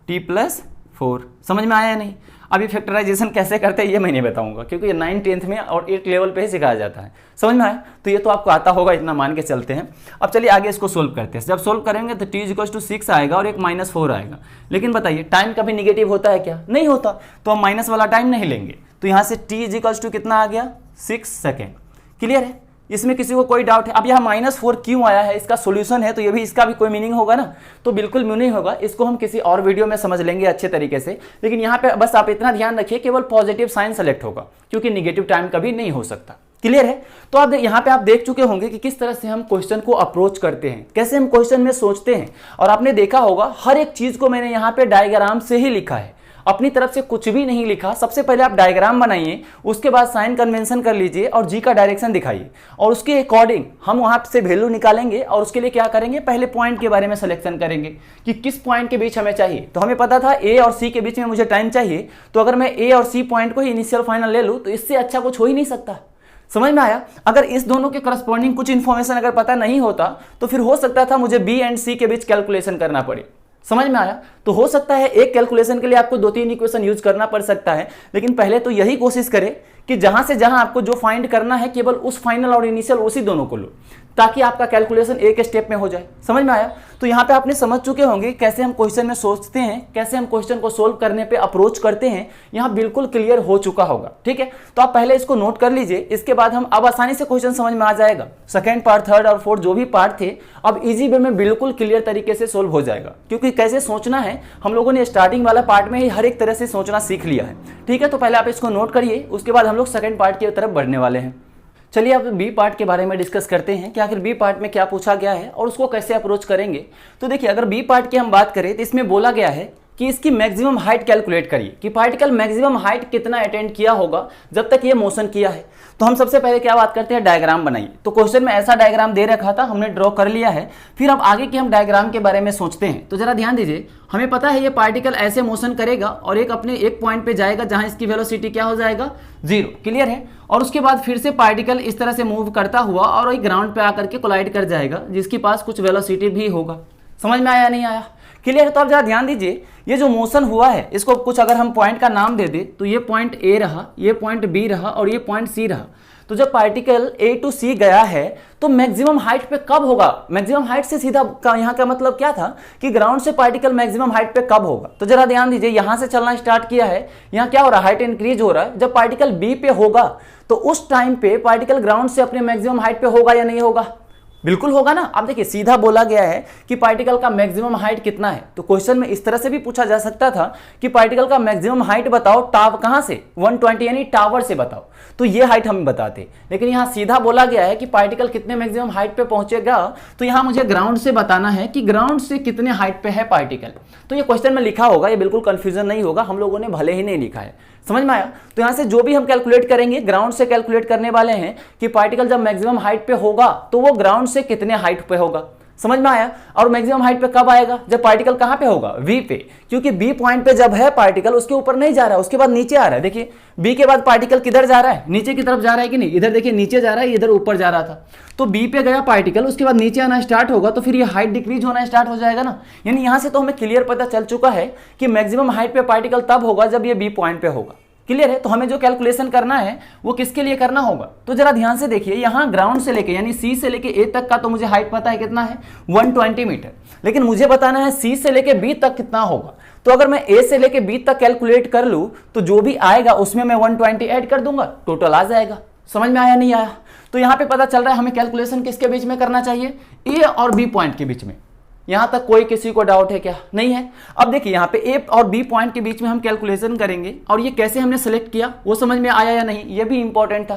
S1: t प्लस 4। समझ में आया या नहीं? अब ये फैक्टराइजेशन कैसे करते हैं ये मैं नहीं बताऊंगा, क्योंकि ये 9th 10th में और 8th लेवल पे ही सिखाया जाता है। समझ में आया? तो ये तो आपको आता होगा, इतना मान के चलते हैं। अब चलिए आगे इसको सोल्व करते हैं। जब सोल्व करेंगे तो t इक्वल्स टू 6 आएगा और एक -4 आएगा। लेकिन बताइए टाइम कभी निगेटिव होता है क्या? नहीं होता। तो हम माइनस वाला टाइम नहीं लेंगे। तो यहाँ से t इक्वल्स टू कितना आ गया, 6 सेकेंड। क्लियर है? इसमें किसी को कोई डाउट है? अब यहाँ -4 क्यों आया है, इसका सॉल्यूशन है, तो ये भी इसका भी कोई मीनिंग होगा ना? तो बिल्कुल मीनिंग होगा। इसको हम किसी और वीडियो में समझ लेंगे अच्छे तरीके से। लेकिन यहाँ पे बस आप इतना ध्यान रखिए, केवल पॉजिटिव साइन सेलेक्ट होगा, क्योंकि निगेटिव टाइम कभी नहीं हो सकता। क्लियर है? तो आप यहाँ पे आप देख चुके होंगे कि किस तरह से हम क्वेश्चन को अप्रोच करते हैं, कैसे हम क्वेश्चन में सोचते हैं। और आपने देखा होगा हर एक चीज को मैंने यहाँ पे डायग्राम से ही लिखा है, अपनी तरफ से कुछ भी नहीं लिखा। सबसे पहले आप डायग्राम बनाइए, उसके बाद साइन कन्वेंशन कर लीजिए और जी का डायरेक्शन दिखाइए, और उसके अकॉर्डिंग हम वहां से वैल्यू निकालेंगे। और उसके लिए क्या करेंगे, पहले पॉइंट के बारे में सिलेक्शन करेंगे कि किस पॉइंट के बीच हमें चाहिए। तो हमें पता था ए और सी के बीच में मुझे टाइम चाहिए, तो अगर मैं ए और सी पॉइंट को ही इनिशियल फाइनल ले लूँ तो इससे अच्छा कुछ हो ही नहीं सकता। समझ में आया? अगर इस दोनों के करस्पॉन्डिंग कुछ इन्फॉर्मेशन अगर पता नहीं होता तो फिर हो सकता था मुझे बी एंड सी के बीच कैलकुलेशन करना पड़े। समझ में आया? तो हो सकता है एक कैलकुलेशन के लिए आपको 2-3 इक्वेशन यूज करना पड़ सकता है, लेकिन पहले तो यही कोशिश करें कि जहां से जहां आपको जो फाइंड करना है केवल उस फाइनल और इनिशियल उसी दोनों को लो, ताकि आपका कैलकुलेशन एक स्टेप में हो जाए। समझ में आया? तो यहाँ पे आपने समझ चुके होंगे कैसे हम क्वेश्चन में सोचते हैं, कैसे हम क्वेश्चन को सोल्व करने पे अप्रोच करते हैं। यहाँ बिल्कुल क्लियर हो चुका होगा। ठीक है? तो आप पहले इसको नोट कर लीजिए, इसके बाद हम अब आसानी से क्वेश्चन समझ में आ जाएगा। सेकंड पार्ट, थर्ड और फोर्थ जो भी पार्ट थे अब इजी वे में बिल्कुल क्लियर तरीके से सोल्व हो जाएगा, क्योंकि कैसे सोचना है हम लोगों ने स्टार्टिंग वाला पार्ट में ही हर एक तरह से सोचना सीख लिया है। ठीक है? तो पहले आप इसको नोट करिए, उसके बाद हम लोग सेकंड पार्ट की तरफ बढ़ने वाले हैं। चलिए अब बी पार्ट के बारे में डिस्कस करते हैं कि आखिर बी पार्ट में क्या पूछा गया है और उसको कैसे अप्रोच करेंगे। तो देखिए अगर बी पार्ट की हम बात करें तो इसमें बोला गया है कि इसकी मैक्सिमम हाइट कैलकुलेट करिए कि पार्टिकल मैक्सिमम हाइट कितना अटेंड किया होगा जब तक ये मोशन किया है। तो हम सबसे पहले क्या बात करते हैं, डायग्राम बनाइए। तो क्वेश्चन में ऐसा डायग्राम दे रखा था, हमने ड्रॉ कर लिया है। फिर अब आगे की हम डायग्राम के बारे में सोचते हैं। तो जरा ध्यान दीजिए, हमें पता है ये पार्टिकल ऐसे मोशन करेगा और एक पॉइंट पे जाएगा जहां इसकी वेलोसिटी क्या हो जाएगा, 0। क्लियर है। और उसके बाद फिर से पार्टिकल इस तरह से मूव करता हुआ और एक ग्राउंड पे आकर के कोलाइड कर जाएगा जिसके पास कुछ वेलोसिटी भी होगा। समझ में आया नहीं आया? क्लियर है। तो आप जरा ध्यान दीजिए, ये जो मोशन हुआ है इसको कुछ अगर हम पॉइंट का नाम दे दे तो ये पॉइंट ए रहा, ये पॉइंट बी रहा और ये पॉइंट सी रहा। तो जब पार्टिकल ए टू सी गया है तो मैक्सिमम हाइट पे कब होगा, मैक्सिमम हाइट से सीधा यहाँ का मतलब क्या था कि ग्राउंड से पार्टिकल मैक्सिमम हाइट पे कब होगा। तो जरा ध्यान दीजिए, यहां से चलना स्टार्ट किया है, यहाँ क्या हो रहा है, हाइट इंक्रीज हो रहा है। जब पार्टिकल बी पे होगा तो उस टाइम पे पार्टिकल ग्राउंड से अपने मैक्सिमम हाइट पे होगा या नहीं होगा, बिल्कुल होगा ना। अब देखिए सीधा बोला गया है कि पार्टिकल का मैक्सिमम हाइट कितना है। तो क्वेश्चन में इस तरह से भी पूछा जा सकता था कि पार्टिकल का मैक्सिमम हाइट बताओ, टाव कहां से, 120 यानी टावर से बताओ, तो ये हाइट हम बताते। लेकिन यहां सीधा बोला गया है कि पार्टिकल कितने मैक्सिमम हाइट पे पहुंचेगा, तो यहां मुझे ग्राउंड से बताना है कि ग्राउंड से कितने हाइट पे है पार्टिकल। तो ये क्वेश्चन में लिखा होगा, ये बिल्कुल कंफ्यूजन नहीं होगा, हम लोगों ने भले ही नहीं लिखा है। समझ में आया? तो यहां से जो भी हम कैलकुलेट करेंगे ग्राउंड से कैलकुलेट करने वाले हैं कि पार्टिकल जब मैक्सिमम हाइट पे होगा तो वो ग्राउंड से कितने हाइट पे होगा। समझ में आया? और मैक्सिमम हाइट पे कब आएगा, जब पार्टिकल कहां पे होगा, वी पे। क्योंकि बी पॉइंट पे जब है पार्टिकल उसके ऊपर नहीं जा रहा है, उसके बाद नीचे आ रहा है। देखिए बी के बाद पार्टिकल किधर जा रहा है, नीचे की तरफ जा रहा है कि नहीं, इधर देखिए नीचे जा रहा है, इधर ऊपर जा रहा था। तो बी पे गया पार्टिकल, उसके बाद नीचे आना स्टार्ट होगा तो फिर ये हाइट डिक्रीज होना स्टार्ट हो जाएगा ना। यानी यहां से तो हमें क्लियर पता चल चुका है कि मैक्सिमम हाइट पे पार्टिकल तब होगा जब ये बी पॉइंट पे होगा। क्लियर है। तो हमें जो कैलकुलेशन करना है वो किसके लिए करना होगा, तो जरा ध्यान से देखिए, यहाँ ग्राउंड से लेके यानी सी से लेके ए तक का तो मुझे हाइट पता है कितना है, 120 मीटर। लेकिन मुझे बताना है सी से लेके बी तक कितना होगा। तो अगर मैं ए से लेके बी तक कैलकुलेट कर लूं तो जो भी आएगा उसमें मैं 120 ऐड कर दूंगा, टोटल आ जाएगा। समझ में आया नहीं आया? तो यहाँ पे पता चल रहा है हमें कैलकुलेशन किसके बीच में करना चाहिए, ए और बी पॉइंट के बीच में। यहां तक कोई किसी को डाउट है क्या? नहीं है। अब देखिए यहाँ पे ए और बी पॉइंट के बीच में हम कैलकुलेशन करेंगे और ये कैसे हमने सेलेक्ट किया वो समझ में आया या नहीं, ये भी इंपॉर्टेंट था।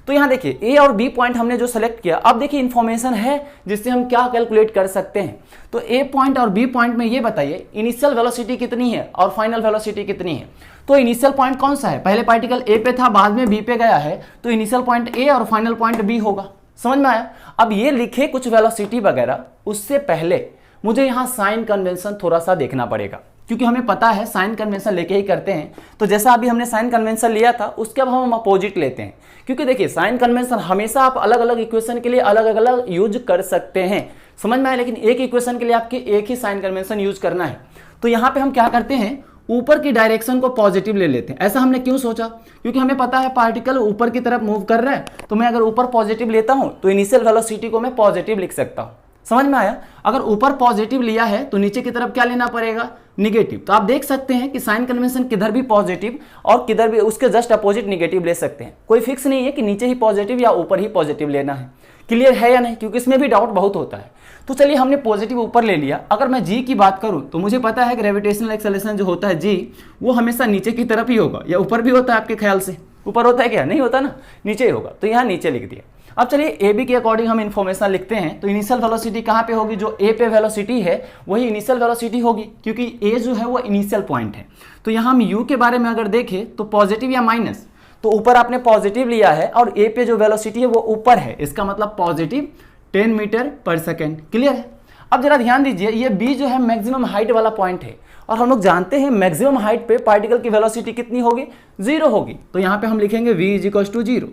S1: तो यहाँ देखिए ए और बी पॉइंट हमने जो सेलेक्ट किया, अब देखिए इंफॉर्मेशन है जिससे हम क्या कैलकुलेट कर सकते हैं। तो ए पॉइंट और बी पॉइंट में ये बताइए इनिशियल वेलोसिटी कितनी है और फाइनल वेलोसिटी कितनी है। तो इनिशियल पॉइंट कौन सा है, पहले पार्टिकल ए पे था बाद में बी पे गया है, तो इनिशियल पॉइंट ए और फाइनल पॉइंट बी होगा। समझ में आया? अब ये लिखे कुछ वेलोसिटी वगैरह, उससे पहले मुझे यहाँ साइन कन्वेंशन थोड़ा सा देखना पड़ेगा, क्योंकि हमें पता है साइन कन्वेंशन लेके ही करते हैं। तो जैसा अभी हमने साइन कन्वेंशन लिया था उसके अब हम अपोजिट लेते हैं, क्योंकि देखिए साइन कन्वेंशन हमेशा आप अलग अलग इक्वेशन के लिए अलग अलग यूज कर सकते हैं। समझ में आया? लेकिन एक इक्वेशन के लिए आपके एक ही साइन कन्वेंशन यूज करना है। तो यहाँ पे हम क्या करते हैं, ऊपर की डायरेक्शन को पॉजिटिव ले लेते हैं। ऐसा हमने क्यों सोचा, क्योंकि हमें पता है पार्टिकल ऊपर की तरफ मूव कर रहा है, तो मैं अगर ऊपर पॉजिटिव लेता हूं तो इनिशियल वेलोसिटी को मैं पॉजिटिव लिख सकता हूं। समझ में आया? अगर ऊपर पॉजिटिव लिया है तो नीचे की तरफ क्या लेना पड़ेगा, निगेटिव। तो आप देख सकते हैं कि साइन कन्वेंशन किधर भी पॉजिटिव और किधर भी उसके जस्ट अपोजिट निगेटिव ले सकते हैं। कोई फिक्स नहीं है कि नीचे ही पॉजिटिव या ऊपर ही पॉजिटिव लेना है। क्लियर है या नहीं? क्योंकि इसमें भी डाउट बहुत होता है। तो चलिए हमने पॉजिटिव ऊपर ले लिया। अगर मैं जी की बात करूं तो मुझे पता है ग्रेविटेशनल एक्सेलरेशन जो होता है जी, वो हमेशा नीचे की तरफ ही होगा, या ऊपर भी होता है आपके ख्याल से? ऊपर होता है क्या? नहीं होता ना, नीचे ही होगा। तो यहाँ नीचे लिख दिया। अब चलिए ए बी के अकॉर्डिंग हम इन्फॉर्मेशन लिखते हैं। तो इनिशियल वेलोसिटी कहाँ पे होगी, जो ए पे वेलोसिटी है वही इनिशियल वेलोसिटी होगी, क्योंकि ए जो है वो इनिशियल पॉइंट है। तो यहाँ हम यू के बारे में अगर देखें तो पॉजिटिव या माइनस, तो ऊपर आपने पॉजिटिव लिया है और ए पे जो वेलोसिटी है वो ऊपर है, इसका मतलब positive 10 metre per second. Clear है? अब जरा ध्यान दीजिए, ये बी जो है मैक्सिमम हाइट वाला पॉइंट है और हम लोग जानते हैं मैक्सिमम हाइट पे पार्टिकल की वेलोसिटी कितनी होगी, 0 होगी। तो यहाँ पे हम लिखेंगे v = 0।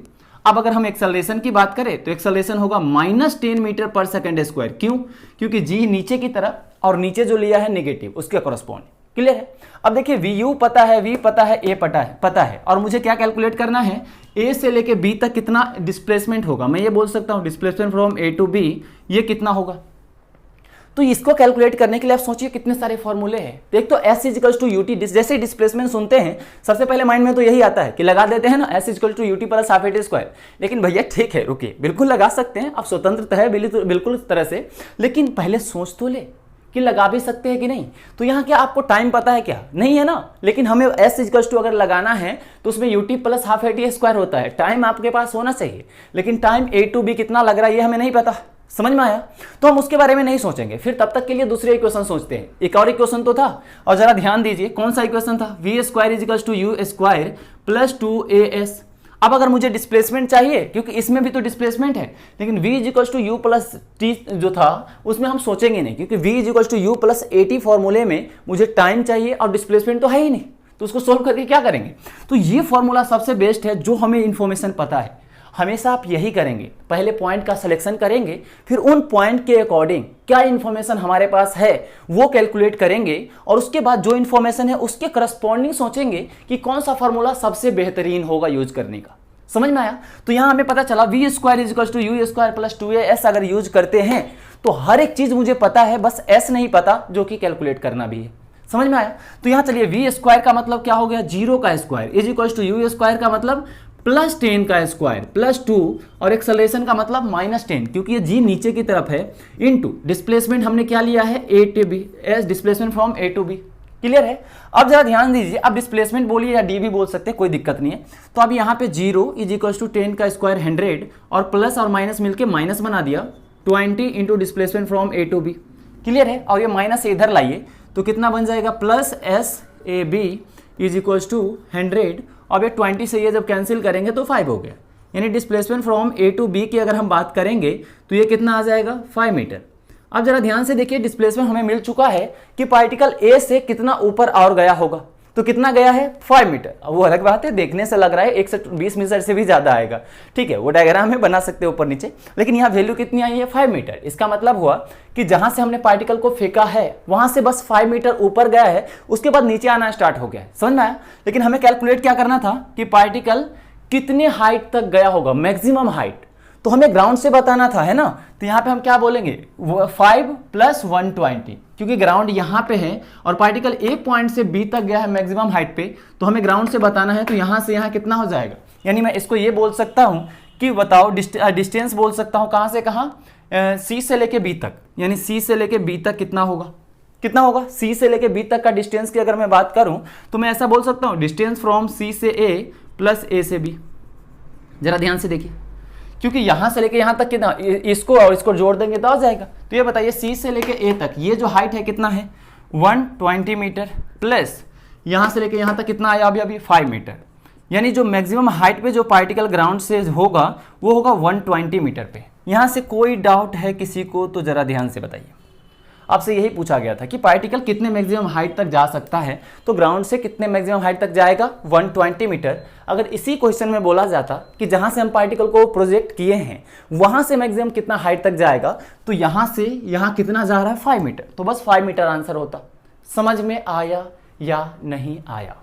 S1: अब अगर हम एक्सेलरेशन की बात करें तो एक्सेलरेशन होगा -10 मीटर पर सेकेंड स्क्वायर। क्यों? क्योंकि जी नीचे की तरफ और नीचे जो लिया है नेगेटिव उसके कॉरस्पॉन्ड। क्लियर है? अब देखिए वी यू पता है, वी पता है, ए पता है और मुझे क्या कैलकुलेट करना है, ए से लेके बी तक कितना डिस्प्लेसमेंट होगा। मैं ये बोल सकता हूँ displacement from A to B ये कितना होगा। तो इसको कैलकुलेट करने के लिए आप सोचिए कितने सारे फॉर्मूले हैं। एक तो S = UT, जैसे डिस्प्लेसमेंट सुनते हैं सबसे पहले माइंड में तो यही आता है कि लगा देते हैं ना S = UT + ½ AT²। लेकिन भैया ठीक है, रुकिए, बिल्कुल लगा सकते हैं, आप स्वतंत्र है बिल्कुल इस तरह से, लेकिन पहले सोच तो ले कि लगा भी सकते हैं कि नहीं। तो यहाँ क्या आपको टाइम पता है क्या? नहीं है ना। लेकिन हमें S = अगर लगाना है तो उसमें UT + ½ AT² होता है। टाइम आपके पास होना चाहिए, लेकिन टाइम A to B कितना लग रहा है ये हमें नहीं पता। समझ में आया? तो हम उसके बारे में नहीं सोचेंगे, फिर तब तक के लिए दूसरे इक्वेशन सोचते हैं। एक और इक्वेशन तो था, और जरा ध्यान दीजिए कौन सा इक्वेशन था, V square is equal to U square plus 2as। अब अगर मुझे डिस्प्लेसमेंट चाहिए, क्योंकि इसमें भी तो डिस्प्लेसमेंट है, लेकिन v is equal to U plus T जो था उसमें हम सोचेंगे नहीं, क्योंकि v is equal to U plus AT फॉर्मूले में मुझे टाइम चाहिए और डिस्प्लेसमेंट तो है ही नहीं, तो उसको सोल्व करके क्या करेंगे। तो ये फॉर्मूला सबसे बेस्ट है, जो हमें इंफॉर्मेशन पता है हमेशा आप यही करेंगे, पहले पॉइंट का सिलेक्शन करेंगे, फिर उन पॉइंट के अकॉर्डिंग क्या इन्फॉर्मेशन हमारे पास है वो कैलकुलेट करेंगे, और उसके बाद जो इन्फॉर्मेशन है उसके करस्पॉन्डिंग सोचेंगे कि कौन सा फॉर्मूला सबसे बेहतरीन होगा यूज करने का। समझ में आया? तो यहां हमें पता चला V square is equal to U square plus 2as अगर यूज करते हैं तो हर एक चीज मुझे पता है, बस s नहीं पता जो कि कैलकुलेट करना भी है। समझ में आया? तो यहां चलिए वी स्क्वायर का मतलब क्या हो गया, 0 का square is equal to U square का मतलब प्लस 10 का स्क्वायर प्लस 2, और एक्सेलरेशन का मतलब -10, क्योंकि ये जी नीचे की तरफ है, इनटू डिस्प्लेसमेंट हमने क्या लिया है a to b, as displacement from a to b। Clear है? अब जरा ध्यान दीजिए, अब डिस्प्लेसमेंट बोलिए या डी भी बोल सकते हैं, कोई दिक्कत नहीं है। तो अब यहाँ पे 0 इज इक्वल टू 10 का स्क्वायर 100, और प्लस और माइनस मिलके माइनस बना दिया 20 into displacement from a to b। Clear है? और ये माइनस से इधर लाइए तो कितना बन जाएगा, plus SAB is equal to 100, अब ये 20 से ये जब कैंसिल करेंगे तो 5 हो गया, यानी displacement from a to b की अगर हम बात करेंगे तो ये कितना आ जाएगा, 5 मीटर। अब जरा ध्यान से देखिए, डिस्प्लेसमेंट हमें मिल चुका है कि पार्टिकल A से कितना ऊपर और गया होगा, तो कितना गया है, 5 मीटर। अब वो अलग बात है, देखने से लग रहा है 1 से 20 मीटर से भी ज्यादा आएगा, ठीक है, वो डायग्राम में बना सकते हैं ऊपर नीचे, लेकिन यहाँ वैल्यू कितनी आई है, 5 मीटर। इसका मतलब हुआ कि जहां से हमने पार्टिकल को फेंका है वहां से बस 5 मीटर ऊपर गया है, उसके बाद नीचे आना स्टार्ट हो गया है। समझ में आया? लेकिन हमें कैलकुलेट क्या करना था कि पार्टिकल कितने हाइट तक गया होगा, मैक्सिमम हाइट, तो हमें ग्राउंड से बताना था, है ना। तो यहाँ पे हम क्या बोलेंगे, 5 प्लस 120, क्योंकि ग्राउंड यहाँ पे है और पार्टिकल एक पॉइंट से बी तक गया है मैक्सिमम हाइट पे, तो हमें ग्राउंड से बताना है, तो यहाँ से यहाँ कितना हो जाएगा। यानी मैं इसको ये बोल सकता हूँ कि बताओ डिस्टेंस बोल सकता हूँ कहाँ से कहाँ, सी से लेके बी तक, यानी सी से लेके बी तक कितना होगा, कितना होगा, सी से लेके बी तक का डिस्टेंस की अगर मैं बात करूँ तो मैं ऐसा बोल सकता हूँ, डिस्टेंस फ्रॉम सी से ए प्लस ए से बी। जरा ध्यान से देखिए, क्योंकि यहां से लेके यहां तक कितना, इसको और इसको जोड़ देंगे तो आ जाएगा। तो ये बताइए सी से लेके ए तक ये जो हाइट है कितना है, 120 मीटर, प्लस यहां से लेके यहां तक कितना आया अभी 5 मीटर, यानी जो मैक्सिमम हाइट पे जो पार्टिकल ग्राउंड से होगा वो होगा 120 मीटर पे। यहां से कोई डाउट है किसी को तो जरा ध्यान से बताइए। आपसे यही पूछा गया था कि पार्टिकल कितने मैक्सिमम हाइट तक जा सकता है, तो ग्राउंड से कितने मैक्सिमम हाइट तक जाएगा, 120 मीटर। अगर इसी क्वेश्चन में बोला जाता कि जहां से हम पार्टिकल को प्रोजेक्ट किए हैं वहां से मैक्सिमम कितना हाइट तक जाएगा, तो यहां से यहां कितना जा रहा है, 5 मीटर, तो बस 5 मीटर आंसर होता। समझ में आया या नहीं आया?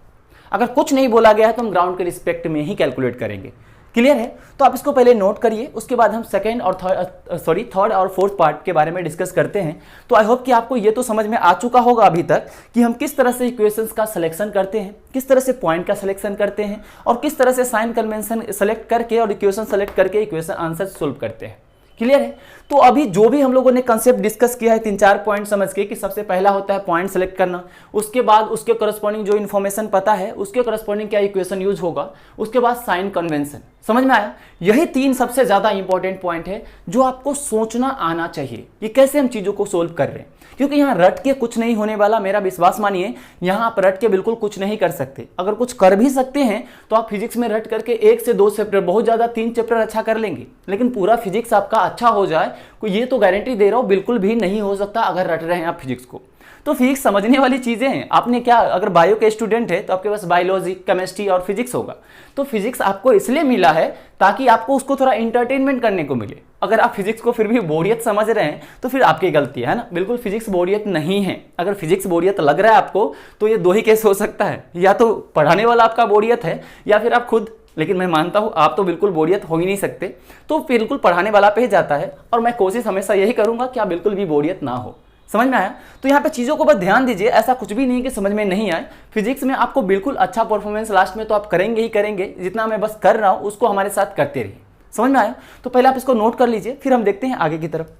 S1: अगर कुछ नहीं बोला गया है तो हम ग्राउंड के रिस्पेक्ट में ही कैलकुलेट करेंगे। क्लियर है? तो आप इसको पहले नोट करिए, उसके बाद हम थर्ड और फोर्थ पार्ट के बारे में डिस्कस करते हैं। तो आई होप कि आपको ये तो समझ में आ चुका होगा अभी तक कि हम किस तरह से इक्वेशंस का सिलेक्शन करते हैं, किस तरह से पॉइंट का सिलेक्शन करते हैं, और किस तरह से साइन कन्वेंशन सेलेक्ट करके और इक्वेशन सेलेक्ट करके इक्वेशन आंसर सोल्व करते हैं। क्लियर है? तो अभी जो भी हम लोगों ने कंसेप्ट डिस्कस किया है 3-4 पॉइंट समझ के, कि सबसे पहला होता है पॉइंट सेलेक्ट करना, उसके बाद उसके करस्पॉन्डिंग जो इन्फॉर्मेशन पता है उसके करस्पॉन्डिंग क्या इक्वेशन यूज होगा, उसके बाद साइन कन्वेंशन। समझ में आया? यही 3 सबसे ज्यादा इंपॉर्टेंट पॉइंट है जो आपको सोचना आना चाहिए कि कैसे हम चीजों को सोल्व कर रहे हैं, क्योंकि यहाँ रट के कुछ नहीं होने वाला, मेरा विश्वास मानिए। यहाँ आप रट के बिल्कुल कुछ नहीं कर सकते, अगर कुछ कर भी सकते हैं तो आप फिजिक्स में रट करके 1 से 2 चैप्टर, बहुत ज्यादा 3 चैप्टर अच्छा कर लेंगे, लेकिन पूरा फिजिक्स आपका अच्छा हो जाए कोई ये तो गारंटी दे रहा हूं बिल्कुल भी नहीं हो सकता अगर रट रहे हैं आप फिजिक्स को। तो फिजिक्स समझने वाली चीजें हैं। आपने क्या, अगर बायो के स्टूडेंट है तो आपके पास बायोलॉजी, केमिस्ट्री और फिजिक्स होगा, तो फिजिक्स आपको इसलिए मिला है ताकि आपको उसको थोड़ा इंटरटेनमेंट करने को मिले। अगर आप फिजिक्स को फिर भी बोरियत समझ रहे हैं तो फिर आपकी गलती है ना, बिल्कुल फिजिक्स बोरियत नहीं है। अगर फिजिक्स बोरियत लग रहा है आपको तो ये 2 ही केस हो सकता है, या तो पढ़ाने वाला आपका बोरियत है या फिर आप खुद, लेकिन मैं मानता हूं आप तो बिल्कुल बोरियत हो ही नहीं सकते, तो बिल्कुल पढ़ाने वाला पे ही जाता है। और मैं कोशिश हमेशा यही करूंगा कि आप बिल्कुल भी बोरियत ना हो। समझ में आया? तो यहाँ पे चीजों को बस ध्यान दीजिए, ऐसा कुछ भी नहीं कि समझ में नहीं आए। फिजिक्स में आपको बिल्कुल अच्छा परफॉर्मेंस लास्ट में तो आप करेंगे ही करेंगे, जितना मैं बस कर रहा हूं उसको हमारे साथ करते रहिए। समझ में आया? तो पहले आप इसको नोट कर लीजिए, फिर हम देखते हैं आगे की तरफ।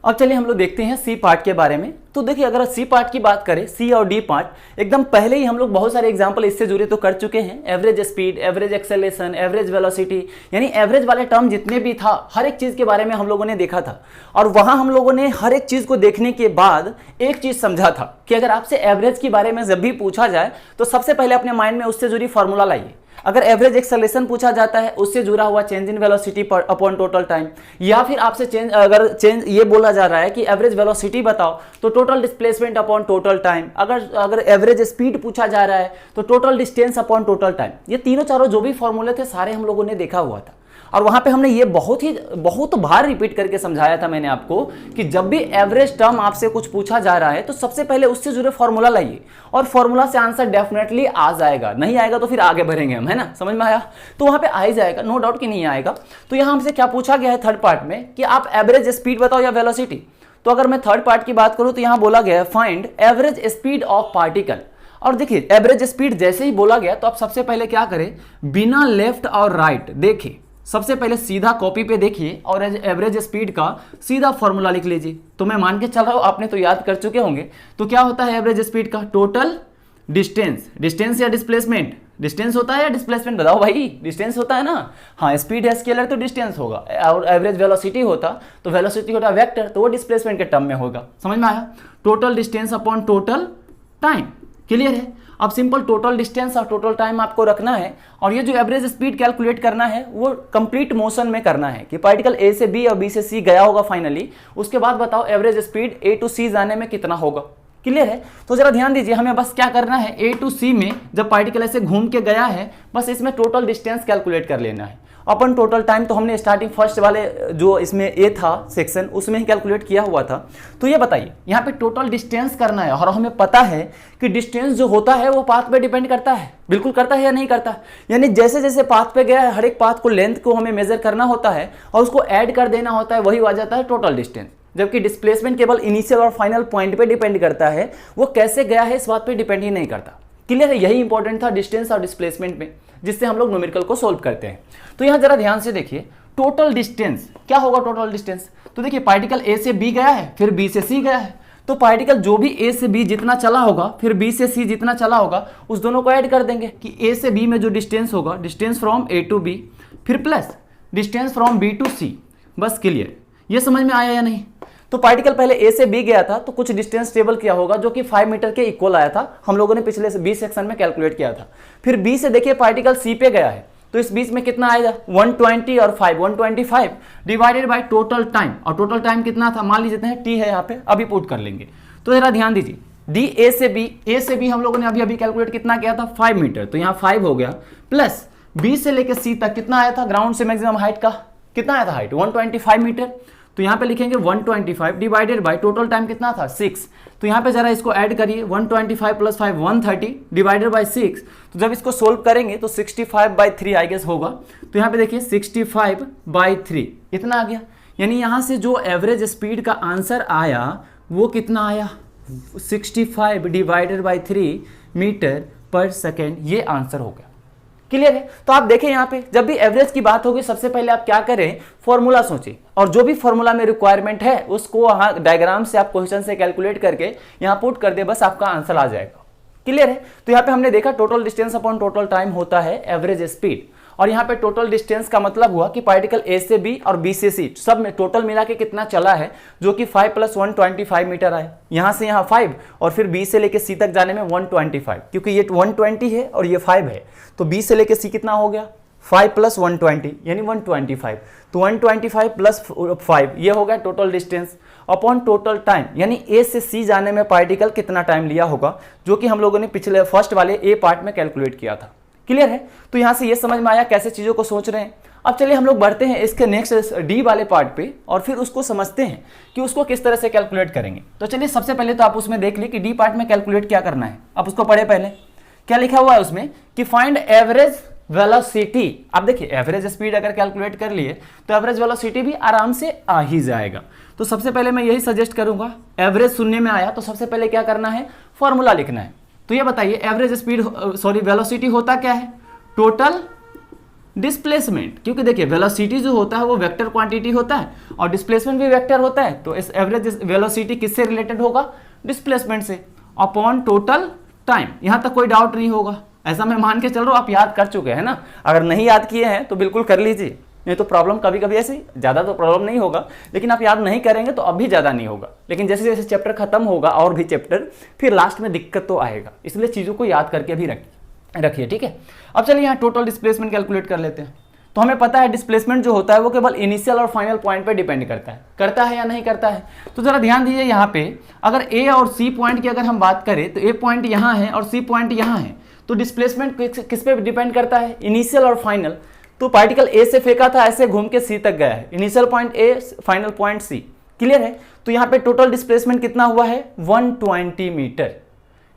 S1: अब चलिए हम लोग देखते हैं सी पार्ट के बारे में। तो देखिए अगर सी पार्ट की बात करें, सी और डी पार्ट, एकदम पहले ही हम लोग बहुत सारे एग्जांपल इससे जुड़े तो कर चुके हैं। Average speed, average acceleration, average velocity, यानी एवरेज वाले टर्म जितने भी था हर एक चीज़ के बारे में हम लोगों ने देखा था। और वहाँ हम लोगों ने हर एक चीज़ को देखने के बाद एक चीज़ समझा था कि अगर आपसे एवरेज के बारे में जब भी पूछा जाए तो सबसे पहले अपने माइंड में उससे जुड़ी फॉर्मूला लाइए। अगर एवरेज एक्सेलरेशन पूछा जाता है उससे जुड़ा हुआ change in velocity upon total time, या फिर आपसे चेंज ये बोला जा रहा है कि एवरेज वेलोसिटी बताओ तो total displacement upon total time. अगर एवरेज स्पीड पूछा जा रहा है तो total distance upon total time. ये तीनों चारों जो भी फॉर्मूले थे सारे हम लोगों ने देखा हुआ था। और वहां पे हमने ये बहुत बार रिपीट करके समझाया था मैंने आपको कि जब भी एवरेज टर्म आपसे कुछ पूछा जा रहा है तो सबसे पहले उससे जुड़े फॉर्मूला लाइए, और फॉर्मूला से आंसर डेफिनेटली आ जाएगा। नहीं आएगा तो फिर आगे बढ़ेंगे हम, है ना, समझ में आया? तो वहां पे आ ही जाएगा, नो डाउट कि नहीं आएगा। तो यहां हमसे क्या पूछा गया है थर्ड पार्ट में कि आप एवरेज स्पीड बताओ या वेलोसिटी। तो अगर मैं थर्ड पार्ट की बात करूं तो यहां बोला गया है find average speed of particle. और देखिए एवरेज स्पीड जैसे ही बोला गया तो आप सबसे पहले क्या करें, बिना लेफ्ट और राइट देखे सबसे पहले सीधा कॉपी पे देखिए और एवरेज स्पीड का सीधा फॉर्मूला लिख लीजिए। तो मैं मान के चल रहा हूं आपने तो याद कर चुके होंगे। तो क्या होता है एवरेज स्पीड का, टोटल डिस्टेंस, डिस्टेंस या डिस्प्लेसमेंट, डिस्टेंस होता है या डिस्प्लेसमेंट, बताओ भाई, डिस्टेंस होता है ना। हाँ, स्पीड है स्केलर तो डिस्टेंस होगा, और एवरेज वेलोसिटी होता तो वेलोसिटी होता वेक्टर तो वो डिस्प्लेसमेंट के टर्म में होगा। समझ में आया? Total distance upon total time, clear है? अब सिंपल टोटल डिस्टेंस और टोटल टाइम आपको रखना है, और ये जो एवरेज स्पीड कैलकुलेट करना है वो कंप्लीट मोशन में करना है कि पार्टिकल ए से बी और बी से सी गया होगा फाइनली, उसके बाद बताओ एवरेज स्पीड ए टू सी जाने में कितना होगा। क्लियर है? तो जरा ध्यान दीजिए, हमें बस क्या करना है, ए टू सी में जब पार्टिकल ऐसे घूम के गया है बस इसमें टोटल डिस्टेंस कैलकुलेट कर लेना है। अपन टोटल टाइम तो हमने स्टार्टिंग फर्स्ट वाले जो इसमें ए था सेक्शन उसमें ही कैलकुलेट किया हुआ था। तो ये बताइए यहाँ पे टोटल डिस्टेंस करना है, और हमें पता है कि डिस्टेंस जो होता है वो पाथ पे डिपेंड करता है, बिल्कुल करता है या नहीं करता। यानी जैसे जैसे पाथ पे गया है हर एक पाथ को लेंथ को हमें मेजर करना होता है और उसको ऐड कर देना होता है, वही आ जाता है टोटल डिस्टेंस। जबकि डिस्प्लेसमेंट केवल इनिशियल और फाइनल पॉइंट पे डिपेंड करता है, वो कैसे गया है इस बात पे डिपेंड ही नहीं करता। क्लियर है? यही इंपॉर्टेंट था डिस्टेंस और डिस्प्लेसमेंट में, जिससे हम लोग न्यूमेरिकल को सोल्व करते हैं। तो यहाँ जरा ध्यान से देखिए, टोटल डिस्टेंस क्या होगा, टोटल डिस्टेंस तो देखिए पार्टिकल ए से बी गया है फिर बी से सी गया है, तो पार्टिकल जो भी ए से बी जितना चला होगा फिर बी से सी जितना चला होगा उस दोनों को ऐड कर देंगे कि ए से बी में जो डिस्टेंस होगा, distance from A to B, फिर plus distance from B to C. बस क्लियर? ये समझ में आया या नहीं? तो पार्टिकल पहले ए से बी गया था तो कुछ डिस्टेंस टेबल किया होगा जो कि 5 मीटर के इक्वल आया था, हम लोगों ने पिछले से बी सेक्शन में कैलकुलेट किया था। फिर बी से देखिए पार्टिकल सी पे गया है तो इस बीच में कितना आएगा, 120 और 5, 125 डिवाइडेड बाय टोटल टाइम, और टोटल टाइम कितना था मान लीजिए टी है यहाँ पे, अभी पुट कर लेंगे। तो जरा ध्यान दीजिए, डी ए से बी हम लोगों ने अभी कैलकुलेट कितना किया था, 5 मीटर, तो यहाँ 5 हो गया, प्लस बी से लेकर सी तक कितना आया था, ग्राउंड से मैक्सिमम हाइट का कितना आया था हाइट, 125 मीटर। तो यहाँ पे लिखेंगे 125 डिवाइडेड बाय टोटल टाइम कितना था 6। तो यहाँ पे जरा इसको ऐड करिए, 125 प्लस 5 130 डिवाइडेड बाय 6। तो जब इसको सोल्व करेंगे तो 65/3 आई गेस होगा। तो यहाँ पे देखिए 65/3 इतना आ गया। यानी यहाँ से जो एवरेज स्पीड का आंसर आया वो कितना आया, 65 divided by 3 metre per second, ये आंसर हो गया। क्लियर है? तो आप देखें यहाँ पे जब भी एवरेज की बात होगी सबसे पहले आप क्या करें, फॉर्मूला सोचें, और जो भी फॉर्मूला में रिक्वायरमेंट है उसको वहाँ डायग्राम से आप क्वेश्चन से कैलकुलेट करके यहाँ पुट कर दे, बस आपका आंसर आ जाएगा। क्लियर है? तो यहाँ पे हमने देखा total distance upon total time होता है एवरेज स्पीड, और यहाँ पे टोटल डिस्टेंस का मतलब हुआ कि पार्टिकल ए से बी और बी से सी सब में टोटल मिला के कितना चला है, जो कि 5 + 125 मीटर आए। यहाँ से यहाँ 5 और फिर बी से लेके सी तक जाने में 125, क्योंकि ये 120 है और ये 5 है, तो बी से लेके सी कितना हो गया, 5 + 120 यानी 125। तो 125 प्लस 5 ये हो गया total distance upon total time, यानी ए से सी जाने में पार्टिकल कितना टाइम लिया होगा, जो कि हम लोगों ने पिछले फर्स्ट वाले ए पार्ट में कैलकुलेट किया था। क्लियर है? तो यहाँ से ये समझ में आया कैसे चीज़ों को सोच रहे हैं। अब चलिए हम लोग बढ़ते हैं इसके नेक्स्ट डी वाले पार्ट पे, और फिर उसको समझते हैं कि उसको किस तरह से कैलकुलेट करेंगे। तो चलिए सबसे पहले तो आप उसमें देख ली कि डी पार्ट में कैलकुलेट क्या करना है। आप उसको पढ़े पहले, क्या लिखा हुआ है उसमें कि फाइंड एवरेज वेलोसिटी। अब देखिए एवरेज स्पीड अगर कैलकुलेट कर लिए तो एवरेज वेलोसिटी भी आराम से आ ही जाएगा। तो सबसे पहले मैं यही सजेस्ट करूंगा, एवरेज सुनने में आया तो सबसे पहले क्या करना है, फॉर्मूला लिखना है। तो ये बताइए एवरेज स्पीड वेलोसिटी होता क्या है, टोटल डिस्प्लेसमेंट, क्योंकि देखिए वेलोसिटी जो होता है वो वेक्टर क्वांटिटी होता है और डिस्प्लेसमेंट भी वेक्टर होता है, तो इस एवरेज वेलोसिटी किससे रिलेटेड होगा, डिस्प्लेसमेंट से, अपॉन टोटल टाइम। यहां तक कोई डाउट नहीं होगा, ऐसा मैं मान के चल रहा हूं आप याद कर चुके हैं ना। अगर नहीं याद किए हैं तो बिल्कुल कर लीजिए, नहीं तो प्रॉब्लम कभी कभी ऐसी, ज़्यादा तो प्रॉब्लम नहीं होगा, लेकिन आप याद नहीं करेंगे तो अभी ज़्यादा नहीं होगा, लेकिन जैसे जैसे चैप्टर खत्म होगा और भी चैप्टर, फिर लास्ट में दिक्कत तो आएगा, इसलिए चीज़ों को याद करके भी रखिए, ठीक है। अब चलिए यहाँ टोटल डिस्प्लेसमेंट कैलकुलेट कर लेते हैं। तो हमें पता है डिस्प्लेसमेंट जो होता है वो केवल इनिशियल और फाइनल पॉइंट पे डिपेंड करता है या नहीं करता है। तो जरा ध्यान दीजिए यहाँ पे, अगर ए और सी पॉइंट की अगर हम बात करें तो ए पॉइंट यहाँ है और सी पॉइंट यहाँ है, तो डिस्प्लेसमेंट किस पे डिपेंड करता है, इनिशियल और फाइनल। तो पार्टिकल ए से फेंका था, ऐसे घूम के सी तक गया है, initial point A, final point C, clear है। तो यहाँ पे टोटल डिस्प्लेसमेंट कितना हुआ है, 120 मीटर,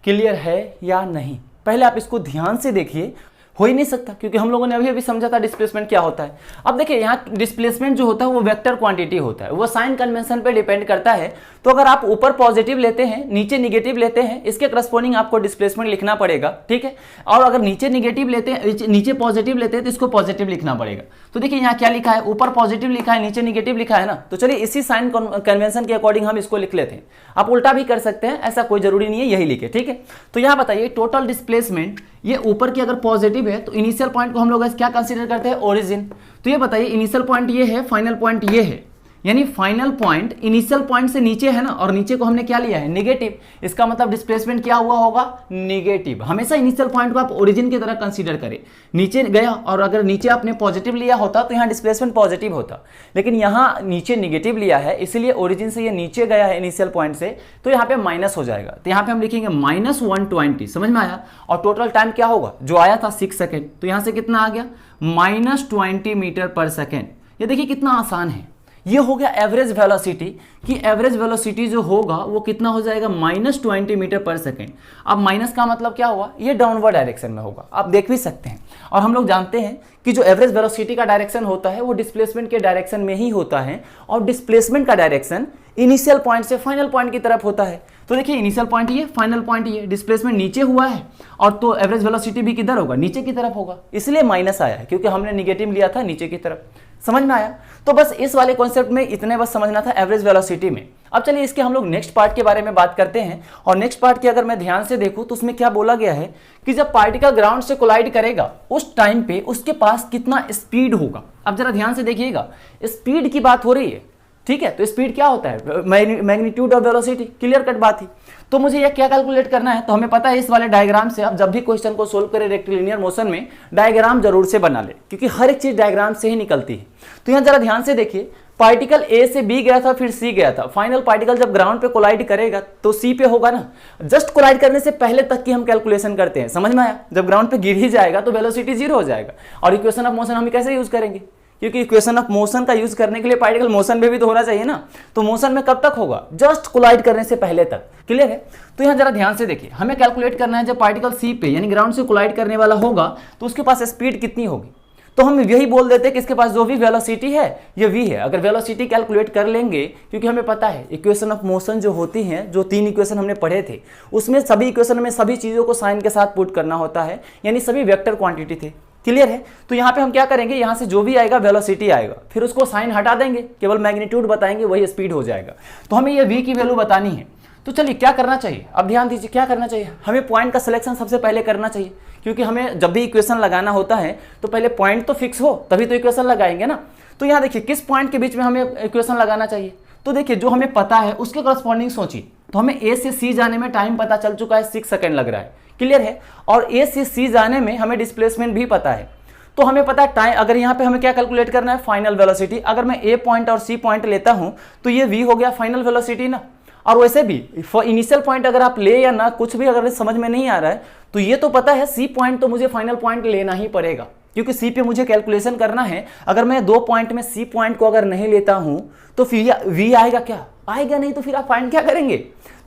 S1: क्लियर है या नहीं। पहले आप इसको ध्यान से देखिए, हो ही नहीं सकता, क्योंकि हम लोगों ने अभी समझा था डिस्प्लेसमेंट क्या होता है। अब देखिए यहाँ डिस्प्लेसमेंट जो होता है वो वेक्टर क्वांटिटी होता है, वो साइन कन्वेंशन पे डिपेंड करता है। तो अगर आप ऊपर पॉजिटिव लेते हैं, नीचे निगेटिव लेते हैं, इसके करस्पॉन्डिंग आपको डिस्प्लेसमेंट लिखना पड़ेगा, ठीक है। और अगर नीचे निगेटिव लेते हैं, नीचे पॉजिटिव लेते हैं तो इसको पॉजिटिव लिखना पड़ेगा। तो देखिए यहाँ क्या लिखा है, ऊपर पॉजिटिव लिखा है, नीचे निगेटिव लिखा है ना। तो चलिए इसी साइन कन्वेंशन के अकॉर्डिंग हम इसको लिख लेते हैं। आप उल्टा भी कर सकते हैं, ऐसा कोई जरूरी नहीं है, यही लिखे, ठीक है। तो यहाँ बताइए टोटल डिस्प्लेसमेंट, ये ऊपर की अगर पॉजिटिव है तो इनिशियल पॉइंट को हम लोग क्या कंसीडर करते हैं, ओरिजिन। तो ये बताइए इनिशियल पॉइंट ये है, फाइनल पॉइंट ये है, यानी फाइनल पॉइंट इनिशियल पॉइंट से नीचे है ना, और नीचे को हमने क्या लिया है, नेगेटिव। इसका मतलब डिस्प्लेसमेंट क्या हुआ होगा, नेगेटिव। हमेशा इनिशियल पॉइंट को आप ओरिजिन की तरह कंसीडर करें। नीचे गया और अगर नीचे आपने पॉजिटिव लिया होता तो यहाँ डिस्प्लेसमेंट पॉजिटिव होता, लेकिन यहाँ नीचे नेगेटिव लिया है, इसलिए ओरिजिन से ये नीचे गया है इनिशियल पॉइंट से, तो यहाँ पे माइनस हो जाएगा। तो यहाँ पे हम लिखेंगे -120, समझ में आया। और टोटल टाइम क्या होगा, जो आया था 6 सेकेंड, तो यहाँ से कितना आ गया, -20 मीटर पर सेकेंड। ये देखिए कितना आसान है। ये हो गया एवरेज वेलोसिटी, कि एवरेज वेलोसिटी जो होगा वो कितना हो जाएगा, -20 मीटर पर सेकेंड। अब माइनस का मतलब क्या हुआ, ये डाउनवर्ड डायरेक्शन में होगा, आप देख भी सकते हैं। और हम लोग जानते हैं कि जो एवरेज वेलोसिटी का डायरेक्शन होता है वो डिस्प्लेसमेंट के डायरेक्शन में ही होता है, और डिस्प्लेसमेंट का डायरेक्शन इनिशियल पॉइंट से फाइनल पॉइंट की तरफ होता है। तो देखिए इनिशियल पॉइंट ये, फाइनल पॉइंट ये, डिस्प्लेसमेंट नीचे हुआ है, और तो एवरेज वेलोसिटी भी किधर होगा, नीचे की तरफ होगा, इसलिए माइनस आया है, क्योंकि हमने निगेटिव लिया था नीचे की तरफ। समझ में आया। तो बस इस वाले कॉन्सेप्ट में इतने बस समझना था एवरेज वेलोसिटी में। अब चलिए इसके हम लोग नेक्स्ट पार्ट के बारे में बात करते हैं। और नेक्स्ट पार्ट की अगर मैं ध्यान से देखूं तो उसमें क्या बोला गया है कि जब पार्टिकल ग्राउंड से कोलाइड करेगा उस टाइम पे उसके पास कितना स्पीड होगा। अब जरा ध्यान से देखिएगा, स्पीड की बात हो रही है, ठीक है। तो स्पीड क्या होता है, magnitude of velocity, clear cut बात थी। तो मुझे यह क्या कैलकुलेट करना है, तो हमें पता है इस वाले डायग्राम से, आप जब भी क्वेश्चन को सोल्व करें रेक्टिलिनियर मोशन में, डायग्राम जरूर से बना ले, क्योंकि हर एक चीज डायग्राम से ही निकलती है। तो यहाँ जरा ध्यान से देखिए, पार्टिकल ए से बी गया था, फिर सी गया था। फाइनल पार्टिकल जब ग्राउंड पे कोलाइड करेगा तो सी पे होगा ना। जस्ट कोलाइड करने से पहले तक की हम कैलकुलेशन करते हैं, समझ में आया। जब ग्राउंड पे गिर ही जाएगा तो वेलोसिटी 0 हो जाएगा। और इक्वेशन ऑफ मोशन हम कैसे यूज करेंगे, क्योंकि इक्वेशन ऑफ मोशन का यूज करने के लिए पार्टिकल मोशन में भी तो होना चाहिए ना। तो मोशन में कब तक होगा, जस्ट कोलाइड करने से पहले तक, क्लियर है। तो यहाँ जरा ध्यान से देखिए, हमें कैलकुलेट करना है जब पार्टिकल सी पे यानी ग्राउंड से कोलाइड करने वाला होगा तो उसके पास स्पीड कितनी होगी। तो हम यही बोल देते हैं कि इसके पास जो भी वेलोसिटी है ये v है। अगर वेलोसिटी कैलकुलेट कर लेंगे, क्योंकि हमें पता है इक्वेशन ऑफ मोशन जो होती हैं, जो 3 इक्वेशन हमने पढ़े थे, उसमें सभी इक्वेशन में सभी चीज़ों को साइन के साथ पुट करना होता है, यानी सभी वेक्टर क्वांटिटी थे, क्लियर है। तो यहाँ पे हम क्या करेंगे, यहाँ से जो भी आएगा वेलोसिटी आएगा, फिर उसको साइन हटा देंगे, केवल मैग्नीट्यूड बताएंगे, वही स्पीड हो जाएगा। तो हमें ये v की वैल्यू बतानी है। तो चलिए क्या करना चाहिए, अब ध्यान दीजिए क्या करना चाहिए। हमें पॉइंट का सिलेक्शन सबसे पहले करना चाहिए, क्योंकि हमें जब भी इक्वेशन लगाना होता है तो पहले पॉइंट तो फिक्स हो तभी तो इक्वेशन लगाएंगे ना। तो यहाँ देखिए किस पॉइंट के बीच में हमें इक्वेशन लगाना चाहिए। तो देखिए जो हमें पता है उसके करस्पॉन्डिंग सोचिए। तो हमें ए से सी जाने में टाइम पता चल चुका है, 6 सेकेंड लग रहा है, क्लियर है। और ए से सी जाने में हमें डिस्प्लेसमेंट भी पता है। तो हमें पता है टाइम, अगर यहाँ पे हमें क्या कैलकुलेट करना है, फाइनल वेलोसिटी। अगर मैं ए पॉइंट और सी पॉइंट लेता हूँ तो ये v हो गया फाइनल वेलोसिटी ना। और वैसे भी इनिशियल पॉइंट अगर आप ले या ना, कुछ भी अगर समझ में नहीं आ रहा है तो ये तो पता है सी पॉइंट तो मुझे फाइनल पॉइंट लेना ही पड़ेगा, क्योंकि सी पे मुझे कैलकुलेशन करना है। अगर मैं 2 पॉइंट में सी पॉइंट को अगर नहीं लेता हूं तो फिर वी आएगा क्या, आएगा नहीं, तो फिर आप फाइंड क्या करेंगे।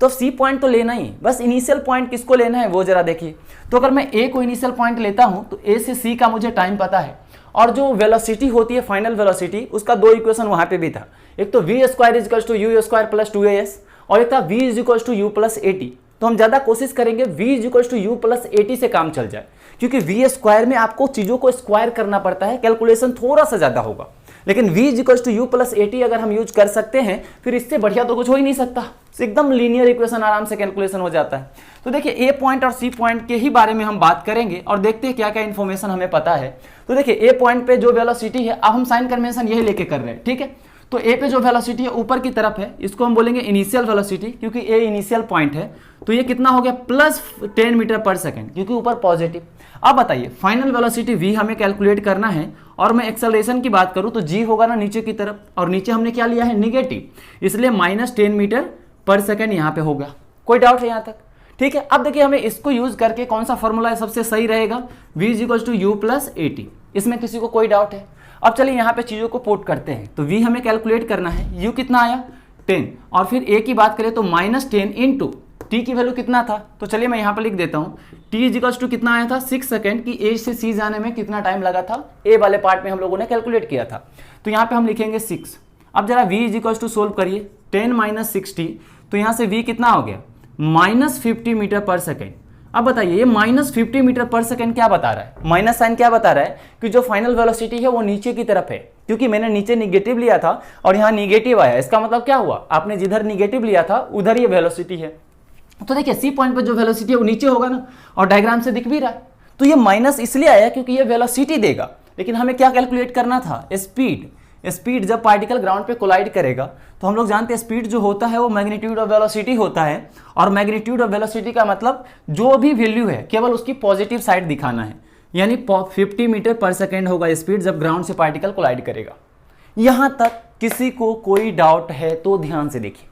S1: तो सी पॉइंट तो लेना ही, बस इनिशियल पॉइंट किसको लेना है वो जरा देखिए। तो अगर मैं ए को इनिशियल पॉइंट लेता हूं तो ए से सी का मुझे टाइम पता है, और जो वेलोसिटी होती है फाइनल वेलोसिटी, उसका 2 इक्वेशन वहां पे भी था। एक तो v² = u² + 2as, और एक था v = u + at। तो हम ज़्यादा कोशिश करेंगे v equal to U plus AT से काम चल जाए, क्योंकि वी स्क्वायर में आपको चीज़ों को स्क्वायर करना पड़ता है, कैलकुलेशन थोड़ा सा ज़्यादा होगा। लेकिन v equal to U plus AT अगर हम यूज कर सकते हैं, फिर इससे बढ़िया तो कुछ हो ही नहीं सकता। एकदम लीनियर इक्वेशन आराम से कैलकुलेशन हो जाता है। तो देखिए ए पॉइंट और सी पॉइंट के ही बारे में हम बात करेंगे और देखते हैं क्या क्या इन्फॉर्मेशन हमें पता है। तो देखिए ए पॉइंट पे जो वेलोसिटी है, अब हम साइन कन्वेंशन यही लेके कर रहे हैं, ठीक है। तो ए पे जो वेलोसिटी है ऊपर की तरफ है, इसको हम बोलेंगे इनिशियल वेलोसिटी, क्योंकि ए इनिशियल पॉइंट है। तो ये कितना हो गया, प्लस 10 मीटर पर सेकेंड, क्योंकि ऊपर पॉजिटिव। अब बताइए फाइनल वेलोसिटी v हमें कैलकुलेट करना है, और मैं एक्सेलरेशन की बात करूं तो g होगा ना नीचे की तरफ, और नीचे हमने क्या लिया है, निगेटिव, इसलिए माइनस 10 मीटर पर सेकेंड यहाँ पे होगा। कोई डाउट है यहाँ तक? ठीक है। अब देखिए हमें इसको यूज करके कौन सा फॉर्मूला सबसे सही रहेगा, v equal to U plus AT. इसमें किसी को कोई डाउट है? अब चलिए यहाँ पे चीज़ों को पुट करते हैं। तो v हमें कैलकुलेट करना है, u कितना आया 10, और फिर a की बात करें तो माइनस 10 इंटू t की वैल्यू कितना था, तो चलिए मैं यहाँ पर लिख देता हूँ, t इक्वल टू कितना आया था 6 सेकेंड की a से c जाने में कितना टाइम लगा था, a वाले पार्ट में हम लोगों ने कैलकुलेट किया था। तो यहाँ पे हम लिखेंगे 6। अब जरा v इक्वल टू सोल्व करिए, 10 माइनस 60, तो यहाँ से v कितना हो गया, माइनस 50 मीटर पर सेकेंड। अब बताइए ये माइनस 50 मीटर पर सेकेंड क्या बता रहा है, माइनस साइन क्या बता रहा है कि जो फाइनल वेलोसिटी है वो नीचे की तरफ है, क्योंकि मैंने नीचे निगेटिव लिया था और यहाँ निगेटिव आया। इसका मतलब क्या हुआ, आपने जिधर निगेटिव लिया था उधर ये वेलोसिटी है। तो देखिए सी पॉइंट पर जो वेलोसिटी है वो नीचे होगा ना, और डायग्राम से दिख भी रहा है। तो ये माइनस इसलिए आया क्योंकि ये वेलोसिटी देगा, लेकिन हमें क्या कैलकुलेट करना था, स्पीड। स्पीड जब पार्टिकल ग्राउंड पे कोलाइड करेगा तो हम लोग जानते हैं स्पीड जो होता है वो मैग्नीट्यूड ऑफ वेलोसिटी होता है, और मैग्नीट्यूड ऑफ वेलोसिटी का मतलब जो भी वैल्यू है केवल उसकी पॉजिटिव साइड दिखाना है, यानी 50 मीटर पर सेकेंड होगा स्पीड जब ग्राउंड से पार्टिकल कोलाइड करेगा। यहाँ तक किसी को कोई डाउट है तो ध्यान से देखिए।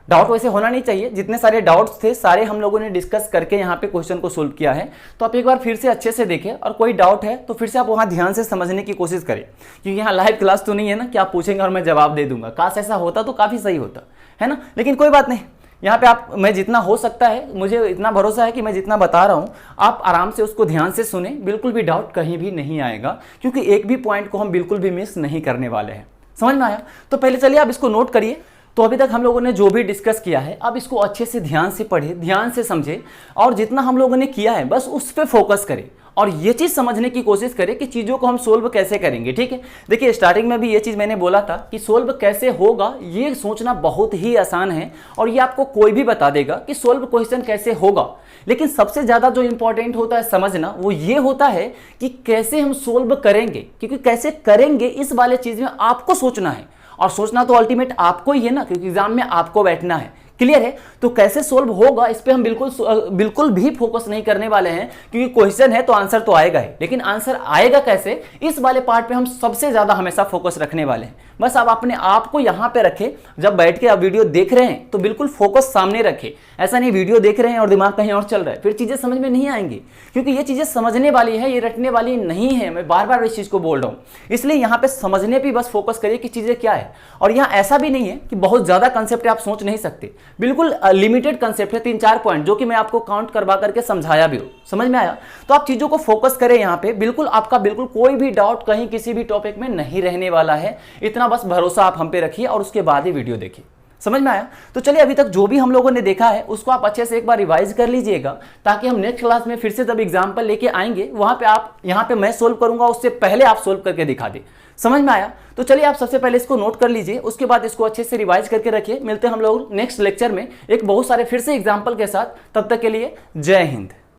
S1: डाउट वैसे होना नहीं चाहिए, जितने सारे डाउट्स थे सारे हम लोगों ने डिस्कस करके यहाँ पे क्वेश्चन को सोल्व किया है। तो आप एक बार फिर से अच्छे से देखें, और कोई डाउट है तो फिर से आप वहाँ ध्यान से समझने की कोशिश करें, क्योंकि यहाँ लाइव क्लास तो नहीं है ना कि आप पूछेंगे और मैं जवाब दे दूंगा। काश ऐसा होता तो काफ़ी सही होता है ना, लेकिन कोई बात नहीं। यहाँ पे आप, मैं जितना हो सकता है, मुझे इतना भरोसा है कि मैं जितना बता रहा हूँ आप आराम से उसको ध्यान से सुने, बिल्कुल भी डाउट कहीं भी नहीं आएगा, क्योंकि एक भी पॉइंट को हम बिल्कुल भी मिस नहीं करने वाले हैं। समझ में आया? तो पहले चलिए आप इसको नोट करिए। तो अभी तक हम लोगों ने जो भी डिस्कस किया है, अब इसको अच्छे से ध्यान से पढ़े, ध्यान से समझे, और जितना हम लोगों ने किया है बस उस पर फोकस करें, और ये चीज़ समझने की कोशिश करें कि चीज़ों को हम सोल्व कैसे करेंगे। ठीक है, देखिए स्टार्टिंग में भी ये चीज़ मैंने बोला था कि सोल्व कैसे होगा ये सोचना बहुत ही आसान है, और ये आपको कोई भी बता देगा कि सोल्व क्वेश्चन कैसे होगा। लेकिन सबसे ज़्यादा जो इंपॉर्टेंट होता है समझना, वो ये होता है कि कैसे हम सोल्व करेंगे, क्योंकि कैसे करेंगे इस वाले चीज़ में आपको सोचना है, और सोचना तो अल्टीमेट आपको ही है ना, क्योंकि एग्जाम में आपको बैठना है। क्लियर है? तो कैसे सोल्व होगा इस पे हम बिल्कुल भी फोकस नहीं करने वाले हैं, क्योंकि क्वेश्चन है तो आंसर तो आएगा ही, लेकिन आंसर आएगा कैसे, इस वाले पार्ट पे हम सबसे ज्यादा हमेशा फोकस रखने वाले हैं। बस आप अपने आप को यहाँ पे रखें, जब बैठ के आप वीडियो देख रहे हैं तो बिल्कुल फोकस सामने रखें। ऐसा नहीं वीडियो देख रहे हैं और दिमाग कहीं और चल रहा है, फिर चीजें समझ में नहीं आएंगी, क्योंकि ये चीजें समझने वाली है, ये रटने वाली नहीं है। मैं बार बार इस चीज को बोल रहा हूँ, इसलिए यहाँ पे समझने पे बस फोकस करिए कि चीजें क्या है। और यहाँ ऐसा भी नहीं है कि बहुत ज्यादा कंसेप्ट आप सोच नहीं सकते, बिल्कुल लिमिटेड कंसेप्ट है, 3-4 पॉइंट, जो कि मैं आपको काउंट करवा करके समझाया भी हो। समझ में आया? तो आप चीजों को फोकस करें यहाँ पे, बिल्कुल आपका बिल्कुल कोई भी डाउट कहीं किसी भी टॉपिक में नहीं रहने वाला है। इतना बस भरोसा आप हम पे रखिए, और उसके बाद ही वीडियो देखिए। समझ में आया? तो चलिए अभी तक जो भी हम लोगों ने देखा है उसको आप अच्छे से एक बार रिवाइज कर लीजिएगा, ताकि हम नेक्स्ट क्लास में फिर से जब एग्जाम्पल लेके आएंगे वहां पे आप, यहाँ पे मैं सोल्व करूंगा उससे पहले आप सोल्व करके दिखा दे। समझ में आया? तो चलिए आप सबसे पहले इसको नोट कर लीजिए, उसके बाद इसको अच्छे से रिवाइज करके रखिए। मिलते हैं हम लोग नेक्स्ट लेक्चर में एक बहुत सारे फिर से एग्जाम्पल के साथ। तब तक के लिए जय हिंद।